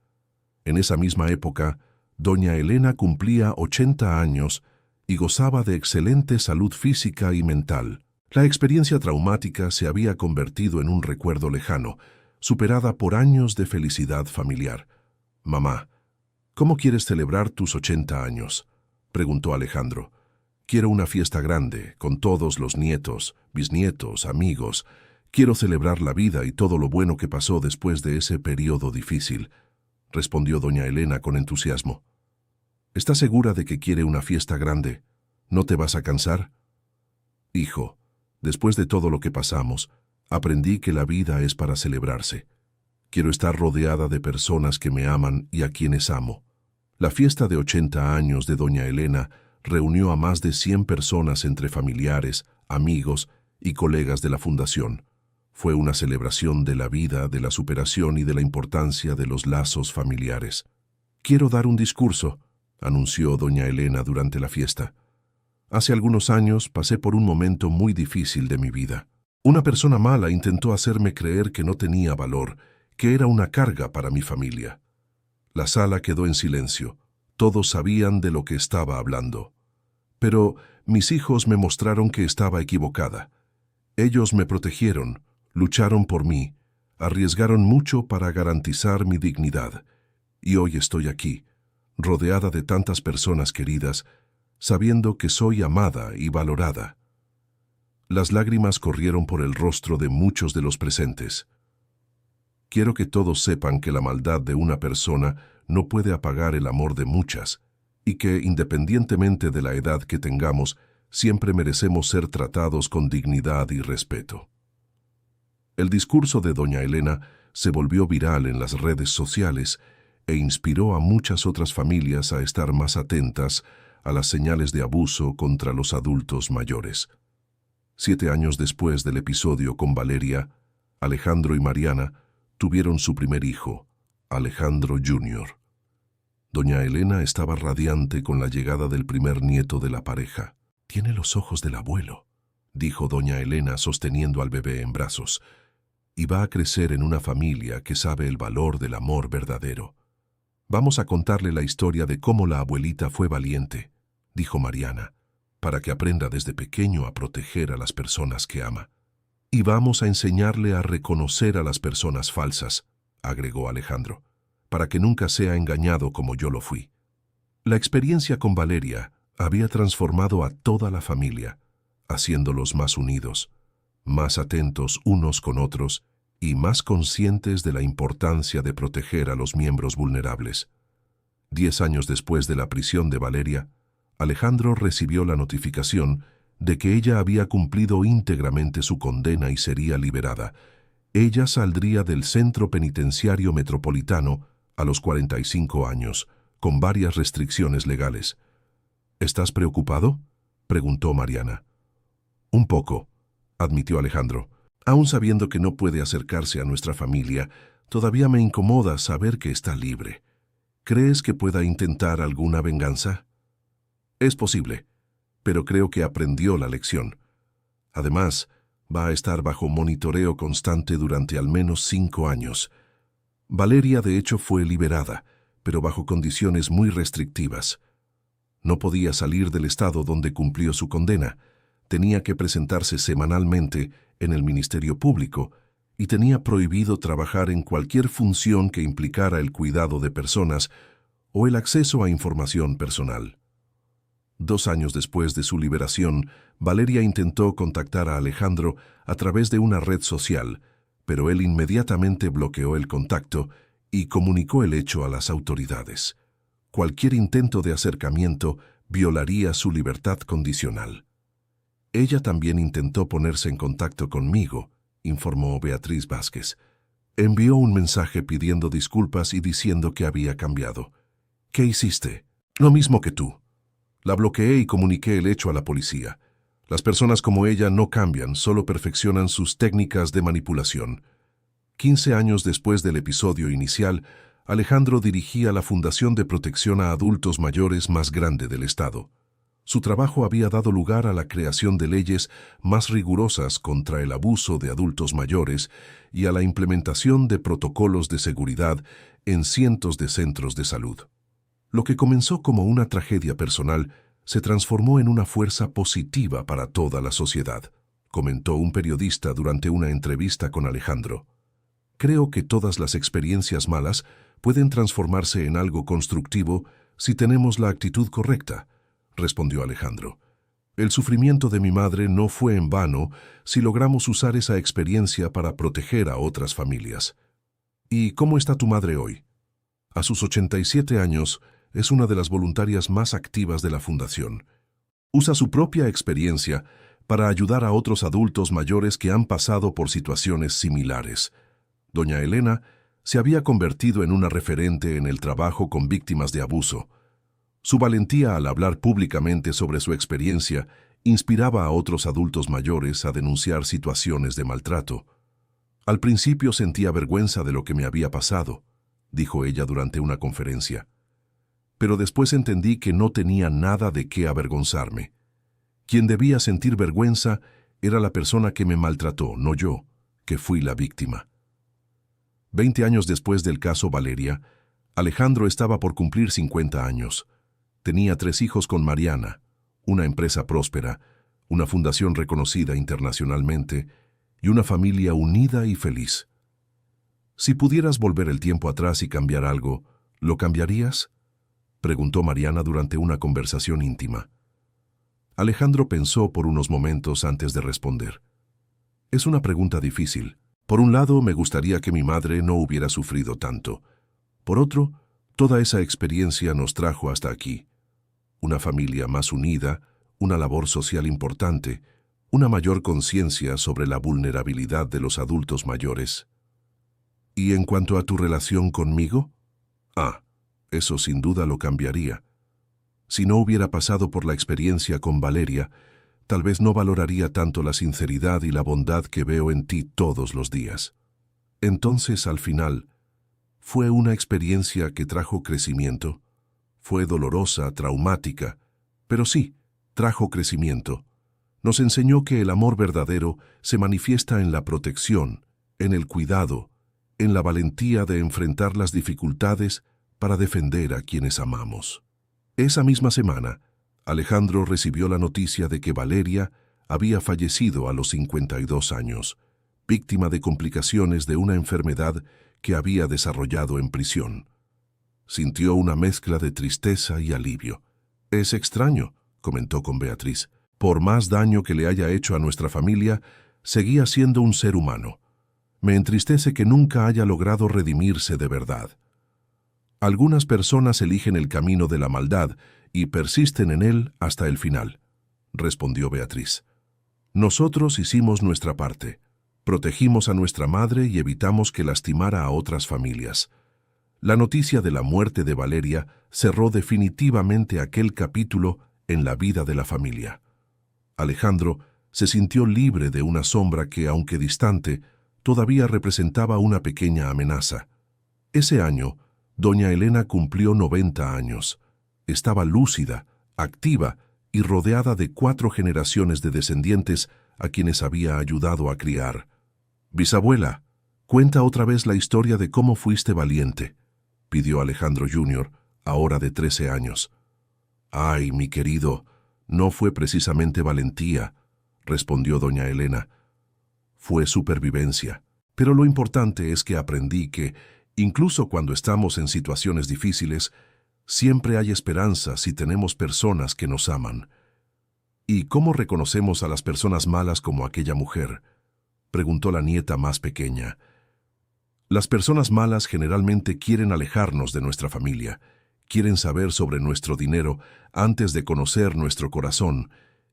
En esa misma época, doña Elena cumplía 80 años y gozaba de excelente salud física y mental. La experiencia traumática se había convertido en un recuerdo lejano, superada por años de felicidad familiar. «Mamá, ¿cómo quieres celebrar tus 80 años?», preguntó Alejandro. «Quiero una fiesta grande, con todos los nietos, bisnietos, amigos. Quiero celebrar la vida y todo lo bueno que pasó después de ese periodo difícil», respondió doña Elena con entusiasmo. «¿Estás segura de que quiere una fiesta grande? ¿No te vas a cansar?». «Hijo, después de todo lo que pasamos, aprendí que la vida es para celebrarse. Quiero estar rodeada de personas que me aman y a quienes amo». La fiesta de 80 años de doña Elena reunió a más de 100 personas entre familiares, amigos y colegas de la fundación. Fue una celebración de la vida, de la superación y de la importancia de los lazos familiares. «Quiero dar un discurso», anunció doña Elena durante la fiesta. «Hace algunos años pasé por un momento muy difícil de mi vida. Una persona mala intentó hacerme creer que no tenía valor, que era una carga para mi familia». La sala quedó en silencio. Todos sabían de lo que estaba hablando. Pero mis hijos me mostraron que estaba equivocada. Ellos me protegieron, lucharon por mí, arriesgaron mucho para garantizar mi dignidad. Y hoy estoy aquí, rodeada de tantas personas queridas, sabiendo que soy amada y valorada. Las lágrimas corrieron por el rostro de muchos de los presentes. Quiero que todos sepan que la maldad de una persona no puede apagar el amor de muchas, y que, independientemente de la edad que tengamos, siempre merecemos ser tratados con dignidad y respeto. El discurso de doña Elena se volvió viral en las redes sociales e inspiró a muchas otras familias a estar más atentas a las señales de abuso contra los adultos mayores. 7 años después del episodio con Valeria, Alejandro y Mariana tuvieron su primer hijo, Alejandro Jr. Doña Elena estaba radiante con la llegada del primer nieto de la pareja. «Tiene los ojos del abuelo», dijo doña Elena sosteniendo al bebé en brazos. «Y va a crecer en una familia que sabe el valor del amor verdadero. Vamos a contarle la historia de cómo la abuelita fue valiente», dijo Mariana, «para que aprenda desde pequeño a proteger a las personas que ama. Y vamos a enseñarle a reconocer a las personas falsas», agregó Alejandro, «para que nunca sea engañado como yo lo fui». La experiencia con Valeria había transformado a toda la familia, haciéndolos más unidos, más atentos unos con otros y más conscientes de la importancia de proteger a los miembros vulnerables. 10 años después de la prisión de Valeria, Alejandro recibió la notificación de que ella había cumplido íntegramente su condena y sería liberada. Ella saldría del centro penitenciario metropolitano a los 45 años, con varias restricciones legales. «¿Estás preocupado?», preguntó Mariana. «Un poco», admitió Alejandro. «Aún sabiendo que no puede acercarse a nuestra familia, todavía me incomoda saber que está libre. ¿Crees que pueda intentar alguna venganza?». «Es posible, pero creo que aprendió la lección. Además, va a estar bajo monitoreo constante durante al menos 5 años. Valeria, de hecho, fue liberada, pero bajo condiciones muy restrictivas. No podía salir del estado donde cumplió su condena, tenía que presentarse semanalmente en el Ministerio Público y tenía prohibido trabajar en cualquier función que implicara el cuidado de personas o el acceso a información personal». 2 años después de su liberación, Valeria intentó contactar a Alejandro a través de una red social, pero él inmediatamente bloqueó el contacto y comunicó el hecho a las autoridades. cualquier intento de acercamiento violaría su libertad condicional. Ella también intentó ponerse en contacto conmigo, informó Beatriz Vázquez. Envió un mensaje pidiendo disculpas y diciendo que había cambiado. ¿Qué hiciste? Lo mismo que tú. La bloqueé y comuniqué el hecho a la policía. Las personas como ella no cambian, solo perfeccionan sus técnicas de manipulación. 15 años después del episodio inicial, Alejandro dirigía la Fundación de Protección a Adultos Mayores más grande del estado. Su trabajo había dado lugar a la creación de leyes más rigurosas contra el abuso de adultos mayores y a la implementación de protocolos de seguridad en cientos de centros de salud. Lo que comenzó como una tragedia personal se transformó en una fuerza positiva para toda la sociedad, comentó un periodista durante una entrevista con Alejandro. Creo que todas las experiencias malas pueden transformarse en algo constructivo si tenemos la actitud correcta, respondió Alejandro. El sufrimiento de mi madre no fue en vano si logramos usar esa experiencia para proteger a otras familias. ¿Y cómo está tu madre hoy? A sus 87 años, es una de las voluntarias más activas de la Fundación. Usa su propia experiencia para ayudar a otros adultos mayores que han pasado por situaciones similares. Doña Elena se había convertido en una referente en el trabajo con víctimas de abuso. Su valentía al hablar públicamente sobre su experiencia inspiraba a otros adultos mayores a denunciar situaciones de maltrato. Al principio sentía vergüenza de lo que me había pasado, dijo ella durante una conferencia. Pero después entendí que no tenía nada de qué avergonzarme. Quien debía sentir vergüenza era la persona que me maltrató, no yo, que fui la víctima. 20 años después del caso Valeria, Alejandro estaba por cumplir 50 años. Tenía 3 hijos con Mariana, una empresa próspera, una fundación reconocida internacionalmente y una familia unida y feliz. Si pudieras volver el tiempo atrás y cambiar algo, ¿lo cambiarías?, preguntó Mariana durante una conversación íntima. Alejandro pensó por unos momentos antes de responder. Es una pregunta difícil. Por un lado, me gustaría que mi madre no hubiera sufrido tanto. Por otro, toda esa experiencia nos trajo hasta aquí. Una familia más unida, una labor social importante, una mayor conciencia sobre la vulnerabilidad de los adultos mayores. ¿Y en cuanto a tu relación conmigo? Eso sin duda lo cambiaría. Si no hubiera pasado por la experiencia con Valeria, tal vez no valoraría tanto la sinceridad y la bondad que veo en ti todos los días. Entonces, al final, ¿fue una experiencia que trajo crecimiento? Fue dolorosa, traumática, pero sí, trajo crecimiento. Nos enseñó que el amor verdadero se manifiesta en la protección, en el cuidado, en la valentía de enfrentar las dificultades para defender a quienes amamos. Esa misma semana, Alejandro recibió la noticia de que Valeria había fallecido a los 52 años, víctima de complicaciones de una enfermedad que había desarrollado en prisión. Sintió una mezcla de tristeza y alivio. Es extraño, comentó con Beatriz. Por más daño que le haya hecho a nuestra familia, seguía siendo un ser humano. Me entristece que nunca haya logrado redimirse de verdad. Algunas personas eligen el camino de la maldad y persisten en él hasta el final, respondió Beatriz. Nosotros hicimos nuestra parte. Protegimos a nuestra madre y evitamos que lastimara a otras familias. La noticia de la muerte de Valeria cerró definitivamente aquel capítulo en la vida de la familia. Alejandro se sintió libre de una sombra que, aunque distante, todavía representaba una pequeña amenaza. Ese año, doña Elena cumplió 90 años. Estaba lúcida, activa y rodeada de 4 generaciones de descendientes a quienes había ayudado a criar. Bisabuela, cuenta otra vez la historia de cómo fuiste valiente, pidió Alejandro Jr., ahora de 13 años. Ay, mi querido, no fue precisamente valentía, respondió doña Elena. Fue supervivencia. Pero lo importante es que aprendí que, incluso cuando estamos en situaciones difíciles, siempre hay esperanza si tenemos personas que nos aman. ¿Y cómo reconocemos a las personas malas como aquella mujer?, preguntó la nieta más pequeña. Las personas malas generalmente quieren alejarnos de nuestra familia, quieren saber sobre nuestro dinero antes de conocer nuestro corazón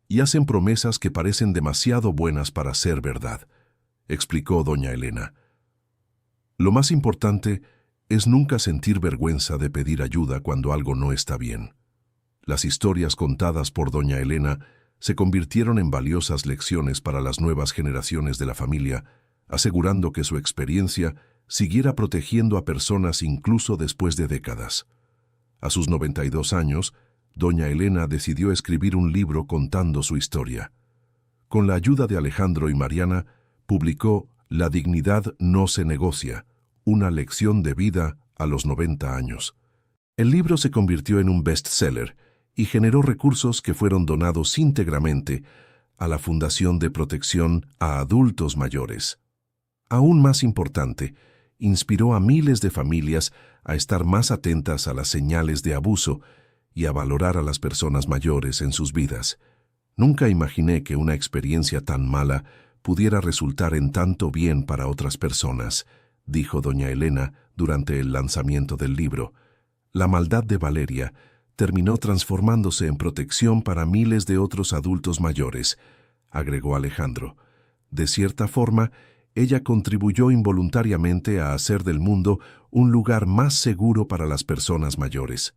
y hacen promesas que parecen demasiado buenas para ser verdad, explicó doña Elena. Lo más importante es nunca sentir vergüenza de pedir ayuda cuando algo no está bien. Las historias contadas por doña Elena se convirtieron en valiosas lecciones para las nuevas generaciones de la familia, asegurando que su experiencia siguiera protegiendo a personas incluso después de décadas. A sus 92 años, doña Elena decidió escribir un libro contando su historia. Con la ayuda de Alejandro y Mariana, publicó La dignidad no se negocia, una lección de vida a los 90 años. El libro se convirtió en un bestseller y generó recursos que fueron donados íntegramente a la Fundación de Protección a Adultos Mayores. Aún más importante, inspiró a miles de familias a estar más atentas a las señales de abuso y a valorar a las personas mayores en sus vidas. Nunca imaginé que una experiencia tan mala pudiera resultar en tanto bien para otras personas, dijo doña Elena durante el lanzamiento del libro. La maldad de Valeria terminó transformándose en protección para miles de otros adultos mayores, agregó Alejandro. De cierta forma, ella contribuyó involuntariamente a hacer del mundo un lugar más seguro para las personas mayores.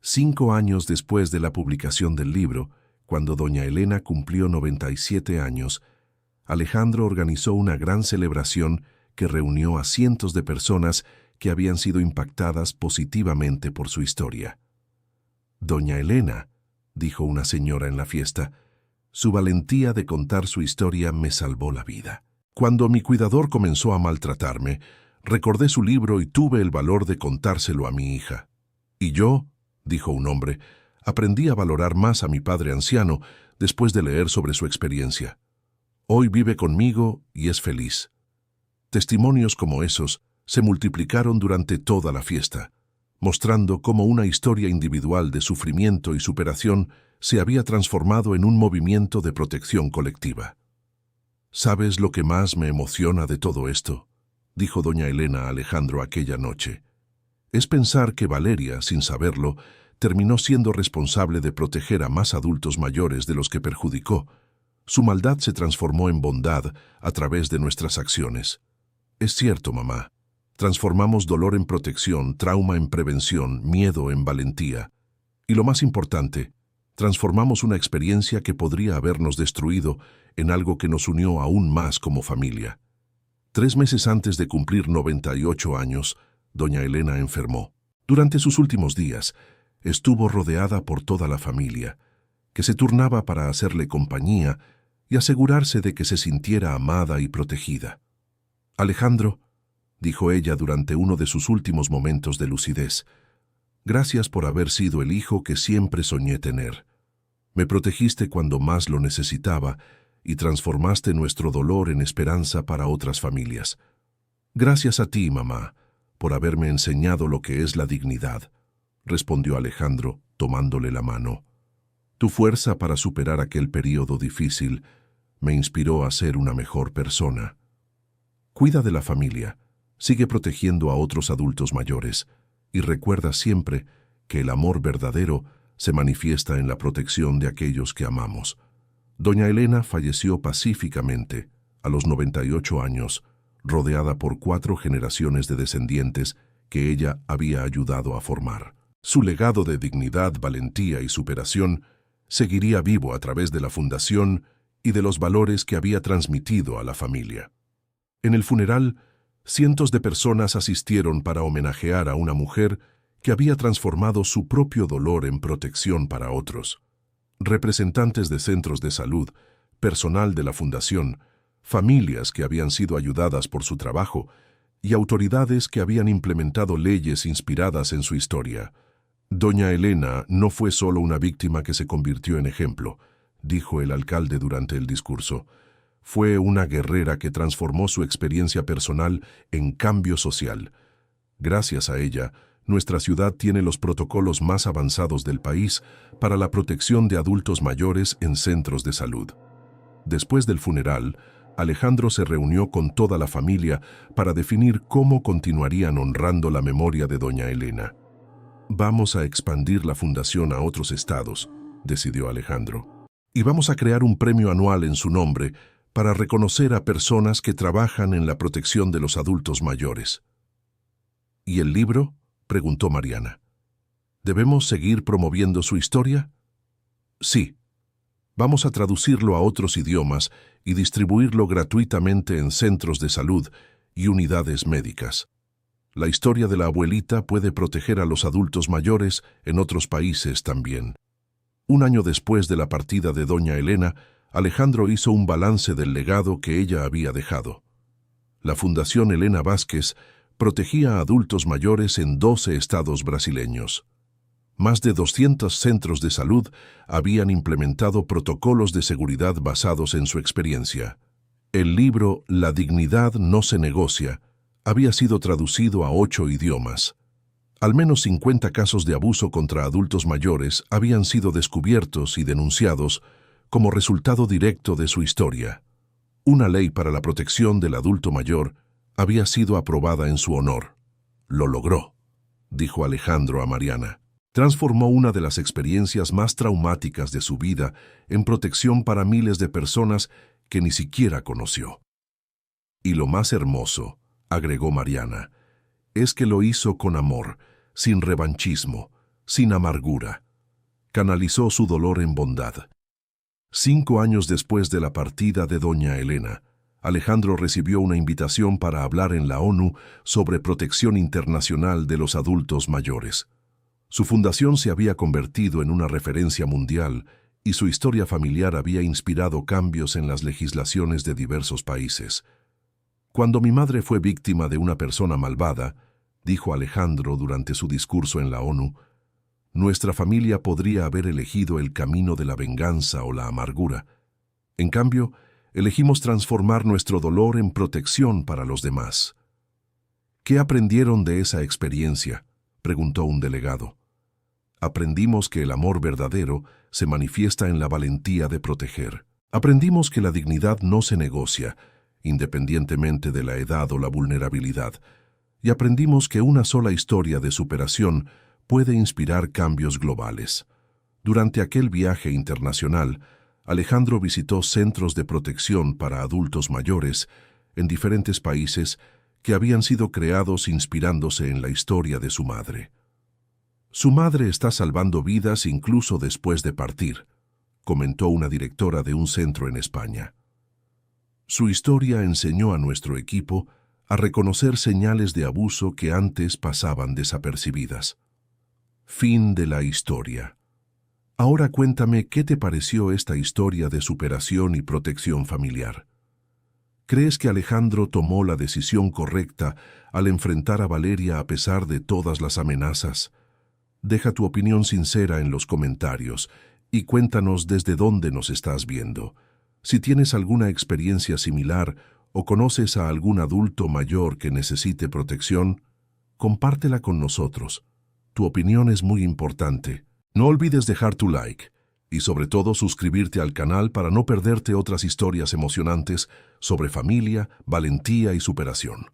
5 años después de la publicación del libro, cuando doña Elena cumplió 97 años, Alejandro organizó una gran celebración que reunió a cientos de personas que habían sido impactadas positivamente por su historia. «Doña Elena», dijo una señora en la fiesta, «su valentía de contar su historia me salvó la vida. Cuando mi cuidador comenzó a maltratarme, recordé su libro y tuve el valor de contárselo a mi hija. Y yo», dijo un hombre, «aprendí a valorar más a mi padre anciano después de leer sobre su experiencia. Hoy vive conmigo y es feliz». Testimonios como esos se multiplicaron durante toda la fiesta, mostrando cómo una historia individual de sufrimiento y superación se había transformado en un movimiento de protección colectiva. «¿Sabes lo que más me emociona de todo esto?», dijo doña Elena a Alejandro aquella noche. «Es pensar que Valeria, sin saberlo, terminó siendo responsable de proteger a más adultos mayores de los que perjudicó. Su maldad se transformó en bondad a través de nuestras acciones. Es cierto, mamá. Transformamos dolor en protección, trauma en prevención, miedo en valentía. Y lo más importante, transformamos una experiencia que podría habernos destruido en algo que nos unió aún más como familia». 3 meses antes de cumplir 98 años, doña Elena enfermó. Durante sus últimos días, estuvo rodeada por toda la familia, que se turnaba para hacerle compañía y asegurarse de que se sintiera amada y protegida. «Alejandro», dijo ella durante uno de sus últimos momentos de lucidez, «gracias por haber sido el hijo que siempre soñé tener. Me protegiste cuando más lo necesitaba y transformaste nuestro dolor en esperanza para otras familias. Gracias a ti, mamá, por haberme enseñado lo que es la dignidad», respondió Alejandro, tomándole la mano. «Tu fuerza para superar aquel período difícil me inspiró a ser una mejor persona. Cuida de la familia, sigue protegiendo a otros adultos mayores y recuerda siempre que el amor verdadero se manifiesta en la protección de aquellos que amamos». Doña Elena falleció pacíficamente, a los 98 años, rodeada por 4 generaciones de descendientes que ella había ayudado a formar. Su legado de dignidad, valentía y superación seguiría vivo a través de la fundación y de los valores que había transmitido a la familia. En el funeral, cientos de personas asistieron para homenajear a una mujer que había transformado su propio dolor en protección para otros. Representantes de centros de salud, personal de la fundación, familias que habían sido ayudadas por su trabajo y autoridades que habían implementado leyes inspiradas en su historia. «Doña Elena no fue solo una víctima que se convirtió en ejemplo», dijo el alcalde durante el discurso. «Fue una guerrera que transformó su experiencia personal en cambio social. Gracias a ella, nuestra ciudad tiene los protocolos más avanzados del país para la protección de adultos mayores en centros de salud». Después del funeral, Alejandro se reunió con toda la familia para definir cómo continuarían honrando la memoria de doña Elena. Vamos a expandir la fundación a otros estados, decidió Alejandro. Y vamos a crear un premio anual en su nombre para reconocer a personas que trabajan en la protección de los adultos mayores. ¿Y el libro?, preguntó Mariana. ¿Debemos seguir promoviendo su historia? Sí. Vamos a traducirlo a otros idiomas y distribuirlo gratuitamente en centros de salud y unidades médicas. La historia de la abuelita puede proteger a los adultos mayores en otros países también. Un año después de la partida de doña Elena, Alejandro hizo un balance del legado que ella había dejado. La Fundación Elena Vázquez protegía a adultos mayores en 12 estados brasileños. Más de 200 centros de salud habían implementado protocolos de seguridad basados en su experiencia. El libro La dignidad no se negocia había sido traducido a 8 idiomas. Al menos 50 casos de abuso contra adultos mayores habían sido descubiertos y denunciados como resultado directo de su historia. Una ley para la protección del adulto mayor había sido aprobada en su honor. Lo logró, dijo Alejandro a Mariana. Transformó una de las experiencias más traumáticas de su vida en protección para miles de personas que ni siquiera conoció. Y lo más hermoso, agregó Mariana, es que lo hizo con amor, sin revanchismo, sin amargura. Canalizó su dolor en bondad. 5 años después de la partida de doña Elena, Alejandro recibió una invitación para hablar en la ONU sobre protección internacional de los adultos mayores. Su fundación se había convertido en una referencia mundial y su historia familiar había inspirado cambios en las legislaciones de diversos países. Cuando mi madre fue víctima de una persona malvada, dijo Alejandro durante su discurso en la ONU, nuestra familia podría haber elegido el camino de la venganza o la amargura. En cambio, elegimos transformar nuestro dolor en protección para los demás. ¿Qué aprendieron de esa experiencia?, preguntó un delegado. Aprendimos que el amor verdadero se manifiesta en la valentía de proteger. Aprendimos que la dignidad no se negocia, independientemente de la edad o la vulnerabilidad. Y aprendimos que una sola historia de superación puede inspirar cambios globales. Durante aquel viaje internacional, Alejandro visitó centros de protección para adultos mayores en diferentes países que habían sido creados inspirándose en la historia de su madre. Su madre está salvando vidas incluso después de partir, comentó una directora de un centro en España. Su historia enseñó a nuestro equipo a reconocer señales de abuso que antes pasaban desapercibidas. Fin de la historia. Ahora cuéntame qué te pareció esta historia de superación y protección familiar. ¿Crees que Alejandro tomó la decisión correcta al enfrentar a Valeria a pesar de todas las amenazas? Deja tu opinión sincera en los comentarios y cuéntanos desde dónde nos estás viendo. Si tienes alguna experiencia similar o conoces a algún adulto mayor que necesite protección, compártela con nosotros. Tu opinión es muy importante. No olvides dejar tu like y sobre todo suscribirte al canal para no perderte otras historias emocionantes sobre familia, valentía y superación.